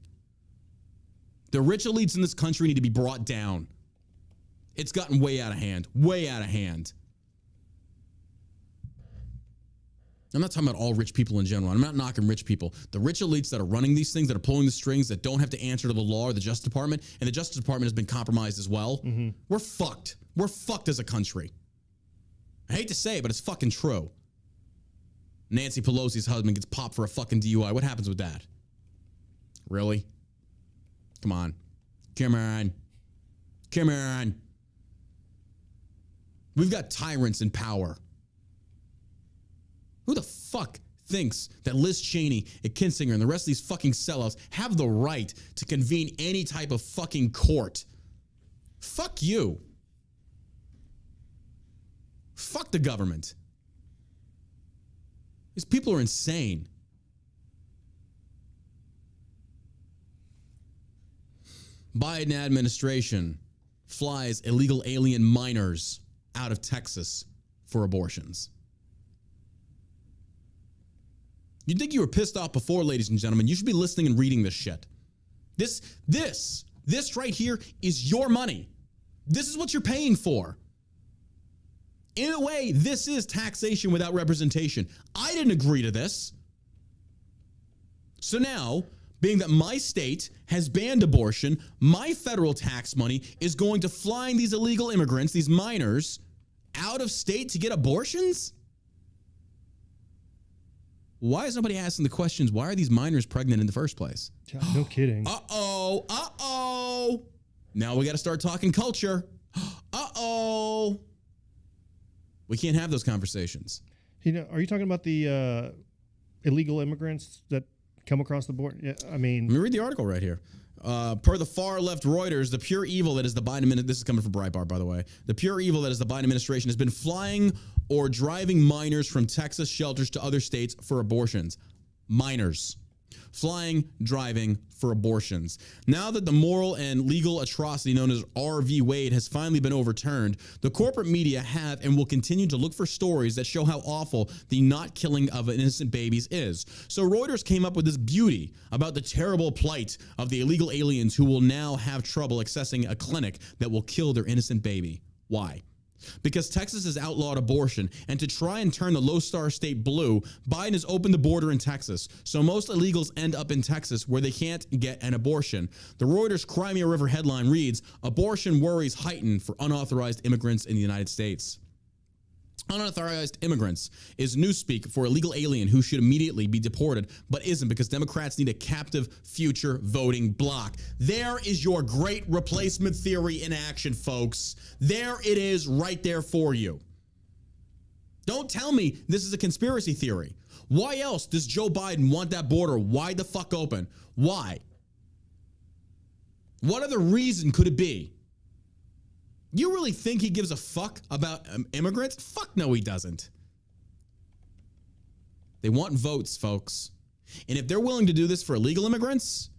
The rich elites in this country need to be brought down. It's gotten way out of hand. Way out of hand. I'm not talking about all rich people in general. I'm not knocking rich people. The rich elites that are running these things, that are pulling the strings, that don't have to answer to the law or the Justice Department, and the Justice Department has been compromised as well. We're fucked. We're fucked as a country. I hate to say it, but it's fucking true. Nancy Pelosi's husband gets popped for a fucking DUI. What happens with that? Really? Come on. Come on. Come on. We've got tyrants in power. Who the fuck thinks that Liz Cheney and Kinzinger and the rest of these fucking sellouts have the right to convene any type of fucking court? Fuck you. Fuck the government. These people are insane. Biden administration flies illegal alien minors out of Texas for abortions. You'd think you were pissed off before, ladies and gentlemen. You should be listening and reading this shit. This right here is your money. This is what you're paying for. In a way, this is taxation without representation. I didn't agree to this. So now, being that my state has banned abortion, my federal tax money is going to flying these illegal immigrants, these minors, out of state to get abortions? Why is nobody asking the questions, why are these minors pregnant in the first place? No kidding. Uh-oh. Now we got to start talking culture. Uh-oh. We can't have those conversations. Are you talking about the illegal immigrants that come across the border? Yeah, I mean, let me read the article right here. Per the far left Reuters, the pure evil that is the Biden administration, this is coming from Breitbart, by the way. The pure evil that is the Biden administration has been flying or driving minors from Texas shelters to other states for abortions. Minors. Flying, driving for abortions. Now that the moral and legal atrocity known as R v. Wade has finally been overturned, the corporate media have and will continue to look for stories that show how awful the not killing of innocent babies is. So Reuters came up with this beauty about the terrible plight of the illegal aliens who will now have trouble accessing a clinic that will kill their innocent baby. Why? Because Texas has outlawed abortion, and to try and turn the low-star state blue, Biden has opened the border in Texas. So most illegals end up in Texas where they can't get an abortion. The Reuters Crimea River headline reads, "Abortion worries heighten for unauthorized immigrants in the United States." Unauthorized immigrants is newspeak for illegal alien who should immediately be deported, but isn't because Democrats need a captive future voting bloc. There is your great replacement theory in action, folks. There it is right there for you. Don't tell me this is a conspiracy theory. Why else does Joe Biden want that border wide the fuck open? Why? What other reason could it be? You really think he gives a fuck about immigrants? Fuck no, he doesn't. They want votes, folks. And if they're willing to do this for illegal immigrants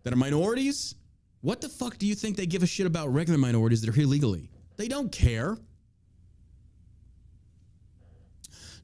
that are minorities, what the fuck do you think they give a shit about regular minorities that are here illegally? They don't care.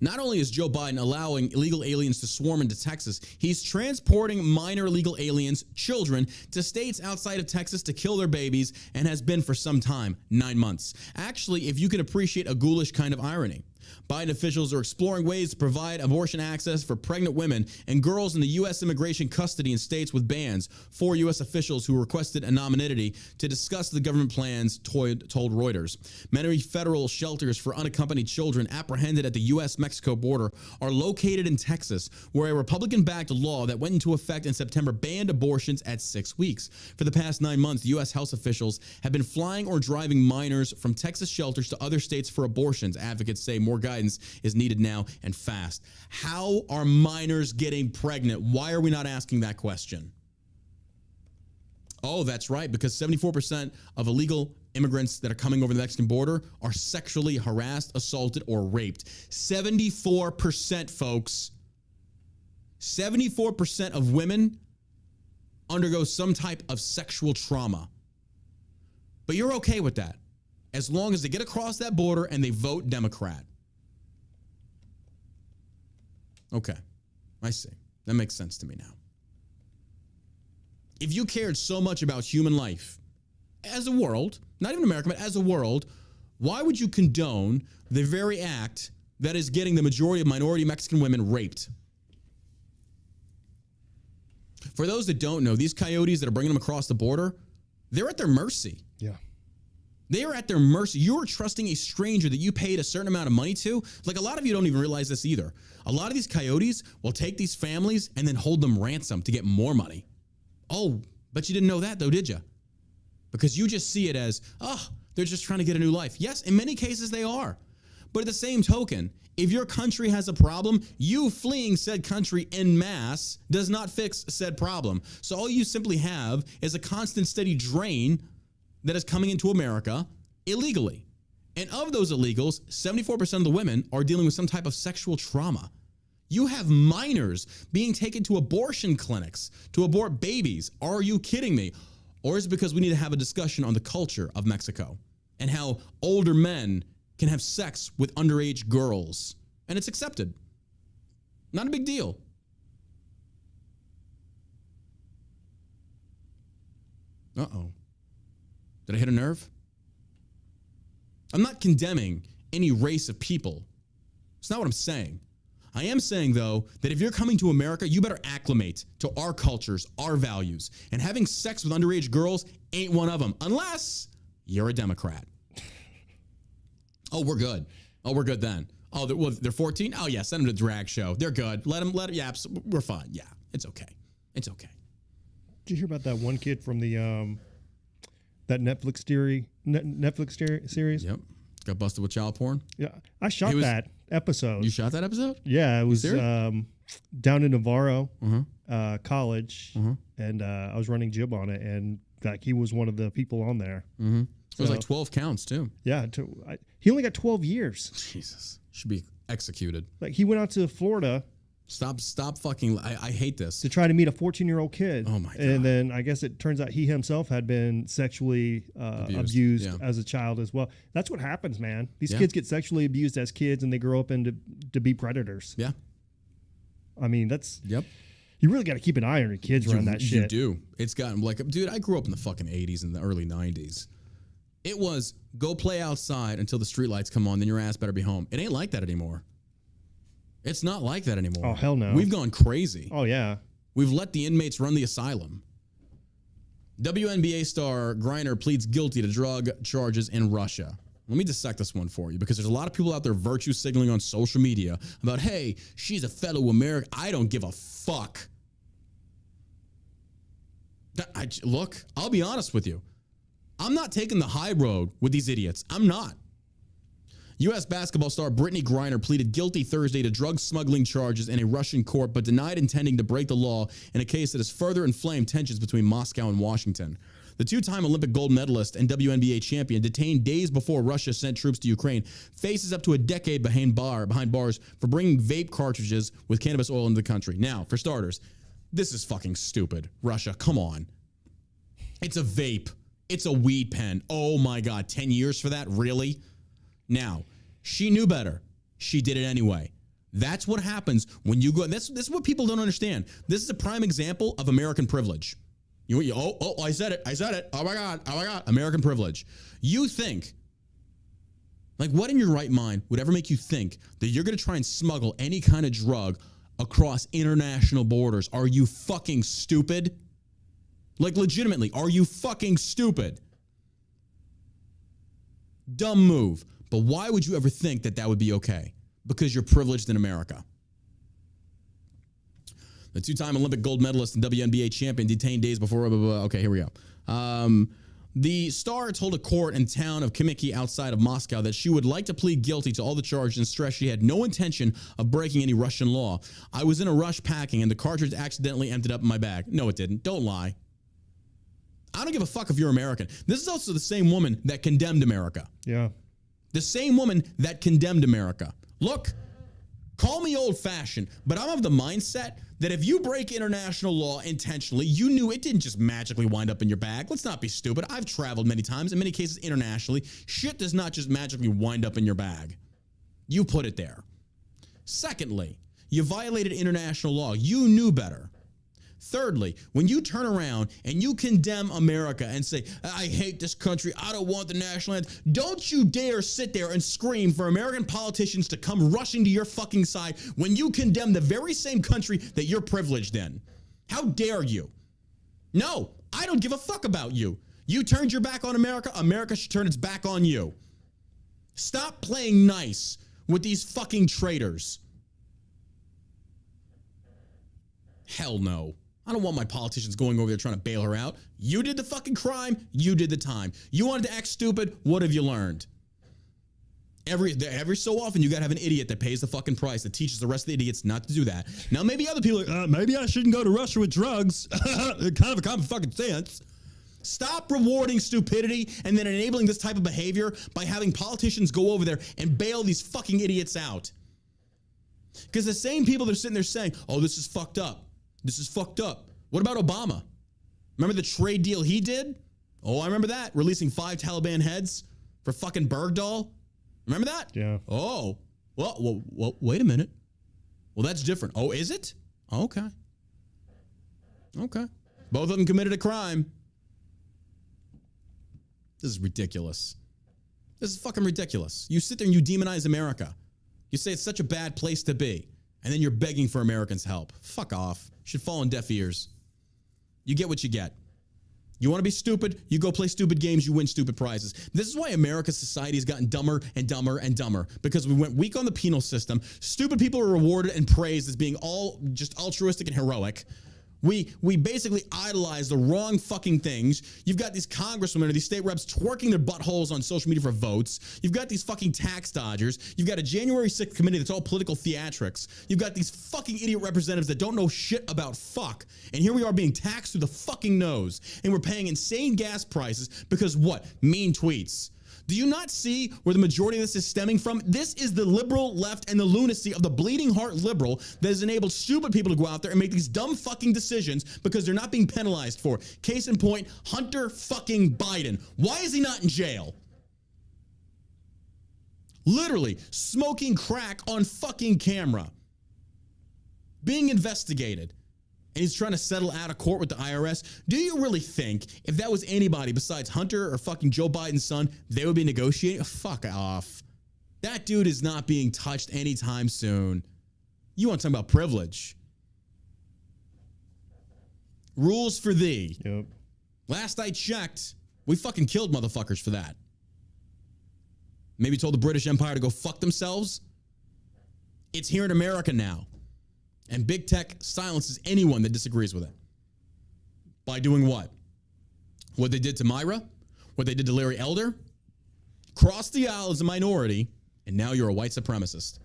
Not only is Joe Biden allowing illegal aliens to swarm into Texas, he's transporting minor illegal aliens, children, to states outside of Texas to kill their babies, and has been for some time, 9 months. Actually, if you can appreciate a ghoulish kind of irony. Biden officials are exploring ways to provide abortion access for pregnant women and girls in the U.S. immigration custody in states with bans. 4 U.S. officials who requested anonymity to discuss the government plans told Reuters. Many federal shelters for unaccompanied children apprehended at the U.S.-Mexico border are located in Texas, where a Republican-backed law that went into effect in September banned abortions at 6 weeks. For the past 9 months, U.S. House officials have been flying or driving minors from Texas shelters to other states for abortions. Advocates say more guidance is needed now and fast. How are minors getting pregnant? Why are we not asking that question? Oh, that's right, because 74% of illegal immigrants that are coming over the Mexican border are sexually harassed, assaulted, or raped. 74%, folks. 74% of women undergo some type of sexual trauma. But you're okay with that, as long as they get across that border and they vote Democrat. Okay, I see. That makes sense to me now. If you cared so much about human life as a world, not even America, but as a world, why would you condone the very act that is getting the majority of minority Mexican women raped? For those that don't know, these coyotes that are bringing them across the border, they're at their mercy. Yeah. They are at their mercy. You're trusting a stranger that you paid a certain amount of money to. Like, a lot of you don't even realize this either. A lot of these coyotes will take these families and then hold them ransom to get more money. Oh, but you didn't know that though, did you? Because you just see it as, oh, they're just trying to get a new life. Yes, in many cases they are. But at the same token, if your country has a problem, you fleeing said country en masse does not fix said problem. So all you simply have is a constant steady drain that is coming into America illegally. And of those illegals, 74% of the women are dealing with some type of sexual trauma. You have minors being taken to abortion clinics to abort babies. Are you kidding me? Or is it because we need to have a discussion on the culture of Mexico and how older men can have sex with underage girls? And it's accepted. Not a big deal. Uh-oh. Did I hit a nerve? I'm not condemning any race of people. It's not what I'm saying. I am saying, though, that if you're coming to America, you better acclimate to our cultures, our values. And having sex with underage girls ain't one of them, unless you're a Democrat. Oh, we're good. Oh, we're good then. Oh, they're 14? Oh, yeah, send them to the drag show. They're good. Let them, yeah, we're fine. Yeah, it's okay. It's okay. Did you hear about that one kid from the that Netflix series? Yep. Got busted with child porn? Yeah. I shot that episode. You shot that episode? Yeah, it was down in Navarro College, and I was running jib on it, and like he was one of the people on there. Mm-hmm. So it was like 12 counts, too. Yeah. He only got 12 years. Jesus. Should be executed. Like, he went out to Florida. Stop fucking. I hate this. To try to meet a 14-year-old kid. Oh, my God. And then I guess it turns out he himself had been sexually abused as a child as well. That's what happens, man. These kids get sexually abused as kids, and they grow up to be predators. Yeah. I mean, that's... Yep. You really got to keep an eye on your kids around that shit. You do. It's gotten like... Dude, I grew up in the fucking 80s and the early 90s. It was go play outside until the streetlights come on, then your ass better be home. It ain't like that anymore. It's not like that anymore. Oh, hell no. We've gone crazy. Oh, yeah. We've let the inmates run the asylum. WNBA star Griner pleads guilty to drug charges in Russia. Let me dissect this one for you, because there's a lot of people out there virtue signaling on social media about, hey, she's a fellow American. I don't give a fuck. Look, I'll be honest with you. I'm not taking the high road with these idiots. I'm not. U.S. basketball star Brittney Griner pleaded guilty Thursday to drug smuggling charges in a Russian court, but denied intending to break the law in a case that has further inflamed tensions between Moscow and Washington. The two-time Olympic gold medalist and WNBA champion, detained days before Russia sent troops to Ukraine, faces up to a decade behind bars for bringing vape cartridges with cannabis oil into the country. Now, for starters, this is fucking stupid. Russia, come on. It's a vape. It's a weed pen. Oh my God, 10 years for that? Really? Now, she knew better. She did it anyway. That's what happens when you go. This is what people don't understand. This is a prime example of American privilege. I said it. Oh my God. American privilege. You think, like, what in your right mind would ever make you think that you're going to try and smuggle any kind of drug across international borders? Are you fucking stupid? Like, legitimately, are you fucking stupid? Dumb move. But why would you ever think that that would be okay? Because you're privileged in America. The two-time Olympic gold medalist and WNBA champion detained days before... Okay, here we go. The star told a court in town of Kimiki outside of Moscow that she would like to plead guilty to all the charges and stressed she had no intention of breaking any Russian law. I was in a rush packing and the cartridge accidentally emptied up in my bag. No, it didn't. Don't lie. I don't give a fuck if you're American. This is also the same woman that condemned America. Yeah. The same woman that condemned America. Look, call me old-fashioned, but I'm of the mindset that if you break international law intentionally, you knew it didn't just magically wind up in your bag. Let's not be stupid. I've traveled many times, in many cases internationally. Shit does not just magically wind up in your bag. You put it there. Secondly, you violated international law. You knew better. Thirdly, when you turn around and you condemn America and say, I hate this country, I don't want the national anthem, don't you dare sit there and scream for American politicians to come rushing to your fucking side when you condemn the very same country that you're privileged in. How dare you? No, I don't give a fuck about you. You turned your back on America, America should turn its back on you. Stop playing nice with these fucking traitors. Hell no. I don't want my politicians going over there trying to bail her out. You did the fucking crime. You did the time. You wanted to act stupid. What have you learned? Every so often, you got to have an idiot that pays the fucking price, that teaches the rest of the idiots not to do that. Now, maybe other people are like, maybe I shouldn't go to Russia with drugs. Kind of a common fucking sense. Stop rewarding stupidity and then enabling this type of behavior by having politicians go over there and bail these fucking idiots out. Because the same people that are sitting there saying, oh, this is fucked up. This is fucked up. What about Obama? Remember the trade deal he did? Oh, I remember that. Releasing 5 Taliban heads for fucking Bergdahl. Remember that? Yeah. Oh, well, wait a minute. Well, that's different. Oh, is it? Okay. Okay. Both of them committed a crime. This is ridiculous. This is fucking ridiculous. You sit there and you demonize America. You say it's such a bad place to be, and then you're begging for Americans' help. Fuck off. You should fall on deaf ears. You get what you get. You want to be stupid? You go play stupid games, you win stupid prizes. This is why America's society has gotten dumber and dumber and dumber, because we went weak on the penal system. Stupid people are rewarded and praised as being all just altruistic and heroic. We basically idolize the wrong fucking things. You've got these congresswomen or these state reps twerking their buttholes on social media for votes. You've got these fucking tax dodgers. You've got a January 6th committee that's all political theatrics. You've got these fucking idiot representatives that don't know shit about fuck. And here we are being taxed through the fucking nose. And we're paying insane gas prices because what? Mean tweets. Do you not see where the majority of this is stemming from? This is the liberal left and the lunacy of the bleeding heart liberal that has enabled stupid people to go out there and make these dumb fucking decisions because they're not being penalized for it. Case in point, Hunter fucking Biden. Why is he not in jail? Literally smoking crack on fucking camera. Being investigated. And he's trying to settle out of court with the IRS. Do you really think if that was anybody besides Hunter or fucking Joe Biden's son, they would be negotiating? Fuck off. That dude is not being touched anytime soon. You want to talk about privilege. Rules for thee. Yep. Last I checked, we fucking killed motherfuckers for that. Maybe told the British Empire to go fuck themselves. It's here in America now. And big tech silences anyone that disagrees with it. By doing what? What they did to Myra? What they did to Larry Elder? Cross the aisle as a minority, and now you're a white supremacist.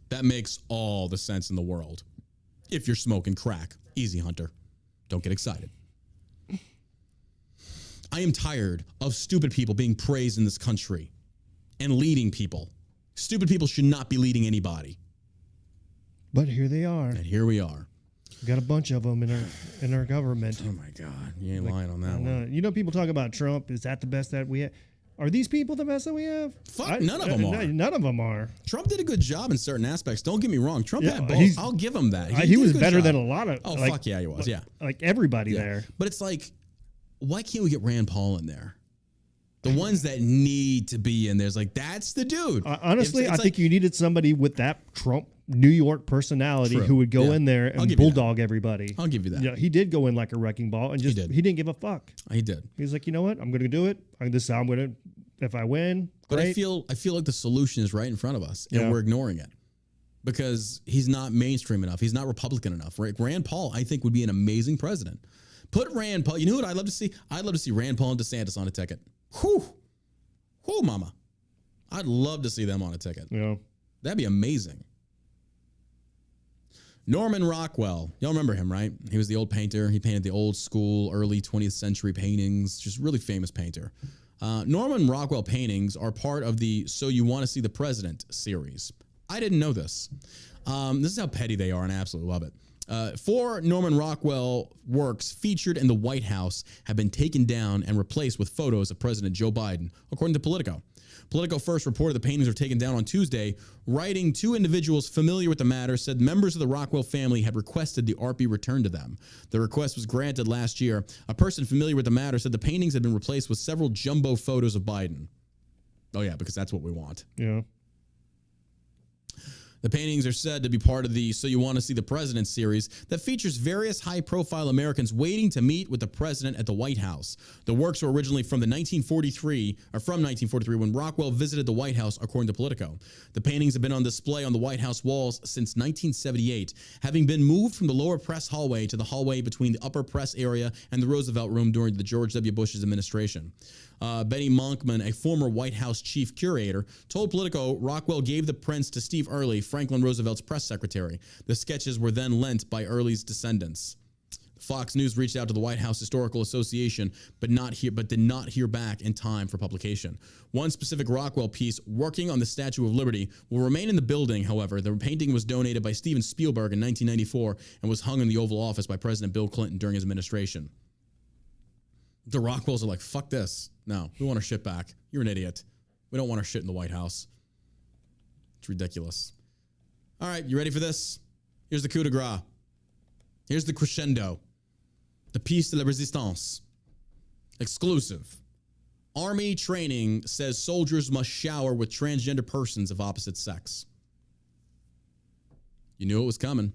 That makes all the sense in the world. If you're smoking crack. Easy, Hunter. Don't get excited. I am tired of stupid people being praised in this country and leading people. Stupid people should not be leading anybody. But here they are. And here we are. We got a bunch of them in our government. Oh my God, you ain't lying on that one. You know, people talk about Trump. Is that the best that we have? Are these people the best that we have? Fuck, none of them are. None of them are. Trump did a good job in certain aspects. Don't get me wrong. Trump had both. I'll give him that. He was better than a lot of. Oh, fuck yeah, he was. Yeah, like everybody there. But it's like, why can't we get Rand Paul in there? The ones that need to be in there. It's like, that's the dude. Honestly, I think you needed somebody with that Trump New York personality who would go in there and bulldog everybody. I'll give you that. Yeah, he did go in like a wrecking ball and just he didn't give a fuck. He did. He's like, you know what? I'm going to do it. This is how I'm going to. If I win, but I feel like the solution is right in front of us, and we're ignoring it because he's not mainstream enough. He's not Republican enough. Right? Rand Paul, I think, would be an amazing president. Put Rand Paul. You know what I'd love to see? I'd love to see Rand Paul and DeSantis on a ticket. Whew, mama. I'd love to see them on a ticket. Yeah, that'd be amazing. Norman Rockwell. Y'all remember him, right? He was the old painter. He painted the old school, early 20th century paintings. Just really famous painter. Norman Rockwell paintings are part of the So You Want to See the President series. I didn't know this. This is how petty they are, and I absolutely love it. 4 Norman Rockwell works featured in the White House have been taken down and replaced with photos of President Joe Biden, according to Politico. Politico first reported the paintings were taken down on Tuesday, writing 2 individuals familiar with the matter said members of the Rockwell family had requested the art be returned to them. The request was granted last year. A person familiar with the matter said the paintings had been replaced with several jumbo photos of Biden. Oh yeah, because that's what we want. Yeah. The paintings are said to be part of the So You Want to See the President series that features various high-profile Americans waiting to meet with the president at the White House. The works were originally from 1943 when Rockwell visited the White House, according to Politico. The paintings have been on display on the White House walls since 1978, having been moved from the lower press hallway to the hallway between the upper press area and the Roosevelt Room during the George W. Bush's administration. Benny Monkman, a former White House chief curator, told Politico Rockwell gave the prints to Steve Early, Franklin Roosevelt's press secretary. The sketches were then lent by Early's descendants. Fox News reached out to the White House Historical Association, but did not hear back in time for publication. One specific Rockwell piece, working on the Statue of Liberty, will remain in the building, however. The painting was donated by Steven Spielberg in 1994 and was hung in the Oval Office by President Bill Clinton during his administration. The Rockwells are like, fuck this. No, we want our shit back. You're an idiot. We don't want our shit in the White House. It's ridiculous. All right, you ready for this? Here's the coup de grace. Here's the crescendo. The piece de la résistance. Exclusive. Army training says soldiers must shower with transgender persons of opposite sex. You knew it was coming.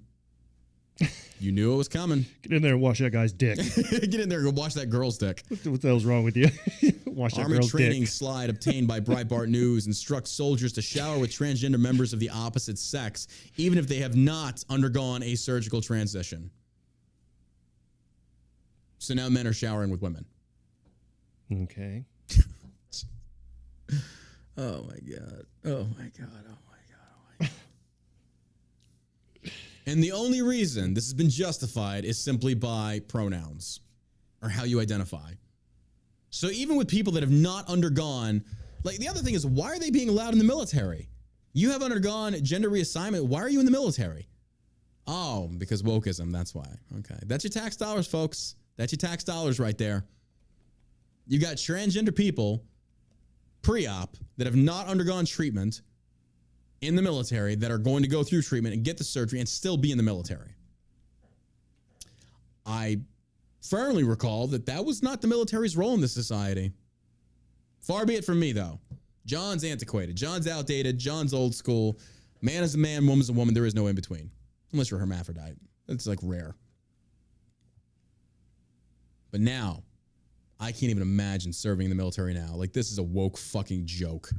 You knew it was coming. Get in there and wash that guy's dick. Get in there and go wash that girl's dick. What the hell's wrong with you? Wash that Army girl's training dick. slide obtained by Breitbart News instructs soldiers to shower with transgender members of the opposite sex, even if they have not undergone a surgical transition. So now men are showering with women. Okay. Oh my God. Oh my God. Oh my God. Oh my God. And the only reason this has been justified is simply by pronouns or how you identify. So even with people that have not undergone, like the other thing is, why are they being allowed in the military? You have undergone gender reassignment. Why are you in the military? Oh, because wokeism. That's why. Okay. That's your tax dollars, folks. That's your tax dollars right there. You got transgender people pre-op that have not undergone treatment in the military that are going to go through treatment and get the surgery and still be in the military. I firmly recall that was not the military's role in this society. Far be it from me, though. John's antiquated. John's outdated. John's old school. Man is a man, woman's a woman. There is no in between. Unless you're a hermaphrodite. It's like rare. But now, I can't even imagine serving in the military now. Like, this is a woke fucking joke.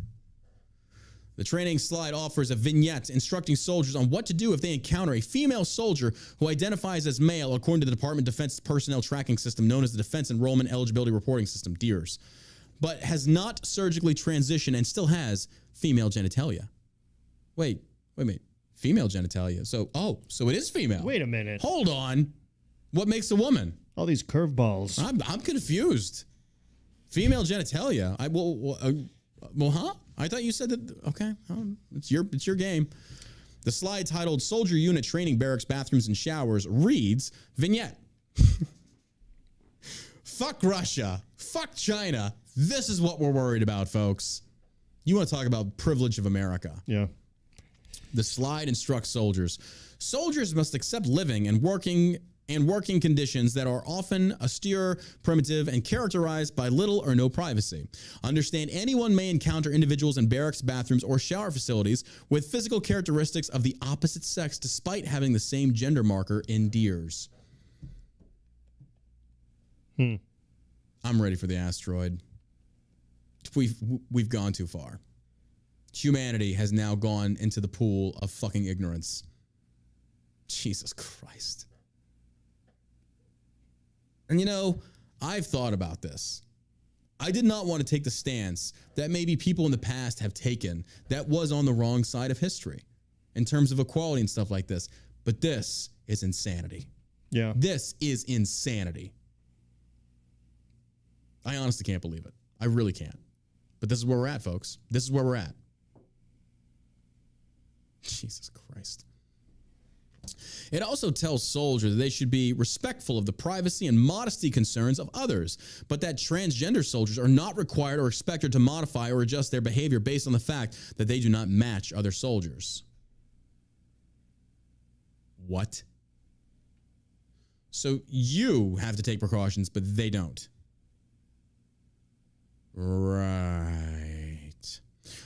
The training slide offers a vignette instructing soldiers on what to do if they encounter a female soldier who identifies as male, according to the Department of Defense personnel tracking system known as the Defense Enrollment Eligibility Reporting System, DEERS, but has not surgically transitioned and still has female genitalia. Wait a minute. Female genitalia. So it is female. Wait a minute. Hold on. What makes a woman? All these curveballs. I'm confused. Female genitalia. Huh? I thought you said that. Okay, it's your game. The slide titled "Soldier Unit Training Barracks Bathrooms and Showers" reads vignette. Fuck Russia. Fuck China. This is what we're worried about, folks. You want to talk about privilege of America? Yeah. The slide instructs soldiers. Soldiers must accept living and working conditions that are often austere, primitive, and characterized by little or no privacy. Understand anyone may encounter individuals in barracks, bathrooms, or shower facilities with physical characteristics of the opposite sex despite having the same gender marker in DEERS. I'm ready for the asteroid. We've gone too far. Humanity has now gone into the pool of fucking ignorance. Jesus Christ. And you know, I've thought about this. I did not want to take the stance that maybe people in the past have taken that was on the wrong side of history in terms of equality and stuff like this. But this is insanity. Yeah. This is insanity. I honestly can't believe it. I really can't. But this is where we're at, folks. This is where we're at. Jesus Christ. It also tells soldiers that they should be respectful of the privacy and modesty concerns of others, but that transgender soldiers are not required or expected to modify or adjust their behavior based on the fact that they do not match other soldiers. What? So you have to take precautions, but they don't. Right.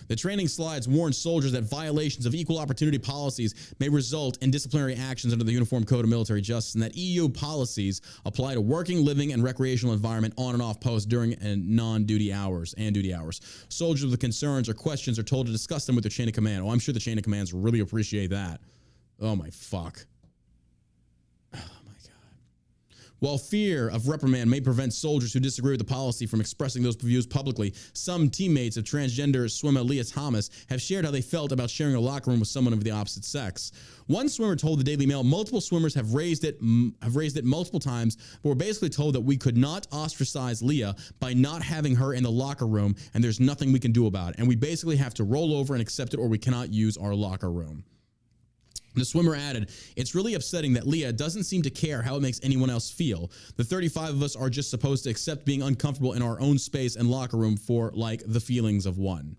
The training slides warn soldiers that violations of equal opportunity policies may result in disciplinary actions under the Uniform Code of Military Justice, and that EU policies apply to working, living, and recreational environment on and off post during and non-duty hours and duty hours. Soldiers with concerns or questions are told to discuss them with their chain of command. Oh, I'm sure the chain of commands really appreciate that. Oh my fuck. Oh my God. While fear of reprimand may prevent soldiers who disagree with the policy from expressing those views publicly, some teammates of transgender swimmer Leah Thomas have shared how they felt about sharing a locker room with someone of the opposite sex. One swimmer told the Daily Mail multiple swimmers have raised it multiple times, but were basically told that we could not ostracize Leah by not having her in the locker room, and there's nothing we can do about it. And we basically have to roll over and accept it, or we cannot use our locker room. The swimmer added, "It's really upsetting that Leah doesn't seem to care how it makes anyone else feel. The 35 of us are just supposed to accept being uncomfortable in our own space and locker room for, like, the feelings of one."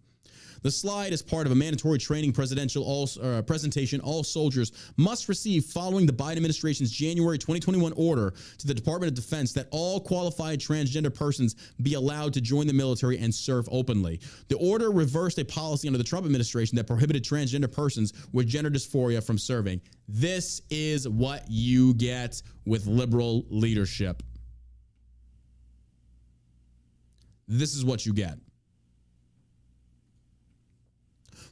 The slide is part of a mandatory training presentation all soldiers must receive following the Biden administration's January 2021 order to the Department of Defense that all qualified transgender persons be allowed to join the military and serve openly. The order reversed a policy under the Trump administration that prohibited transgender persons with gender dysphoria from serving. This is what you get with liberal leadership. This is what you get.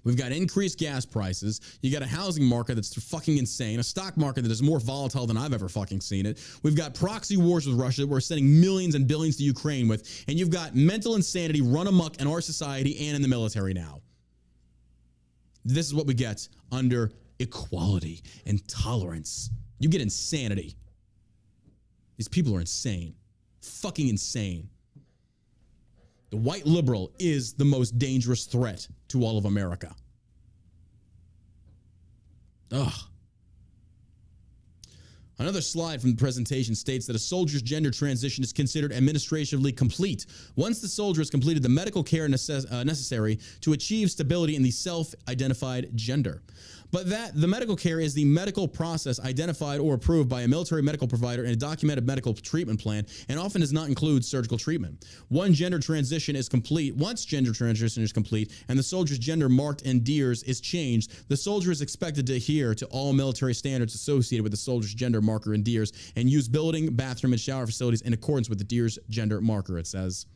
We've got increased gas prices. You got a housing market that's fucking insane, a stock market that is more volatile than I've ever fucking seen it. We've got proxy wars with Russia that we're sending millions and billions to Ukraine with. And you've got mental insanity run amok in our society and in the military now. This is what we get under equality and tolerance. You get insanity. These people are insane. Fucking insane. The white liberal is the most dangerous threat to all of America. Ugh. Another slide from the presentation states that a soldier's gender transition is considered administratively complete once the soldier has completed the medical care necessary to achieve stability in the self-identified gender. But that the medical care is the medical process identified or approved by a military medical provider in a documented medical treatment plan, and often does not include surgical treatment. Once gender transition is complete, and the soldier's gender marked in DEERS is changed, the soldier is expected to adhere to all military standards associated with the soldier's gender marker in DEERS and use building, bathroom, and shower facilities in accordance with the DEERS gender marker, it says.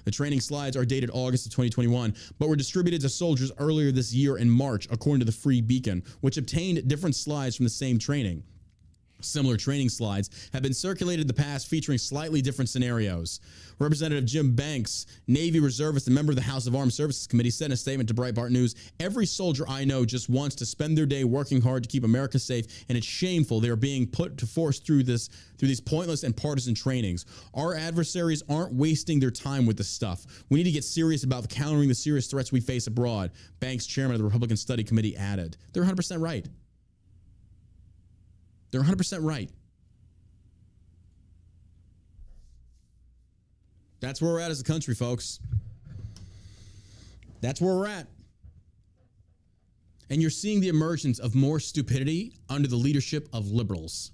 The training slides are dated August of 2021, but were distributed to soldiers earlier this year in March, according to the Free Beacon, which obtained different slides from the same training. Similar training slides have been circulated in the past featuring slightly different scenarios. Representative Jim Banks, Navy reservist and member of the House of Armed Services Committee, said in a statement to Breitbart News, "Every soldier I know just wants to spend their day working hard to keep America safe, and it's shameful they are being put to force through these pointless and partisan trainings. Our adversaries aren't wasting their time with this stuff. We need to get serious about countering the serious threats we face abroad," Banks, chairman of the Republican Study Committee, added. They're 100% right. They're 100% right. That's where we're at as a country, folks. That's where we're at. And you're seeing the emergence of more stupidity under the leadership of liberals.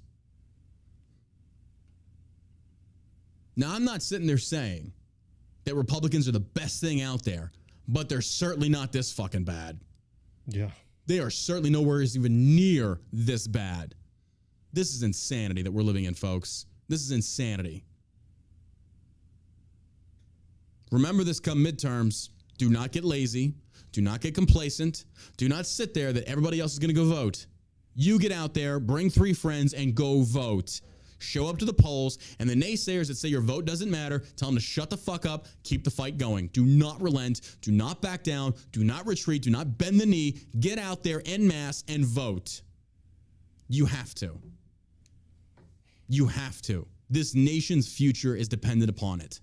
Now, I'm not sitting there saying that Republicans are the best thing out there, but they're certainly not this fucking bad. Yeah. They are certainly nowhere even near this bad. This is insanity that we're living in, folks. This is insanity. Remember this come midterms. Do not get lazy. Do not get complacent. Do not sit there that everybody else is going to go vote. You get out there, bring 3 friends, and go vote. Show up to the polls, and the naysayers that say your vote doesn't matter, tell them to shut the fuck up, keep the fight going. Do not relent. Do not back down. Do not retreat. Do not bend the knee. Get out there en masse and vote. You have to. You have to. This nation's future is dependent upon it.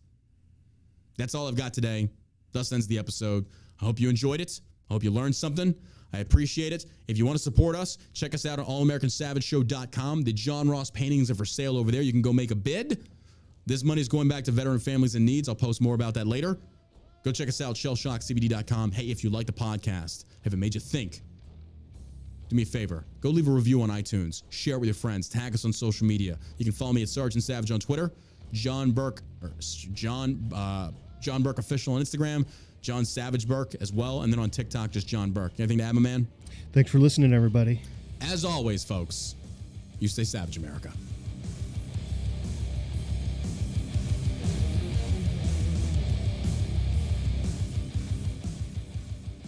That's all I've got today. Thus ends the episode. I hope you enjoyed it. I hope you learned something. I appreciate it. If you want to support us, check us out at allamericансavageshow.com. The John Ross paintings are for sale over there. You can go make a bid. This money is going back to veteran families in need. I'll post more about that later. Go check us out, shellshockcbd.com. Hey, if you like the podcast, if it made you think, do me a favor. Go leave a review on iTunes. Share it with your friends. Tag us on social media. You can follow me at Sergeant Savage on Twitter. John Burke Official on Instagram. John Savage Burke as well. And then on TikTok, just John Burke. Anything to add, my man? Thanks for listening, everybody. As always, folks, you stay savage, America.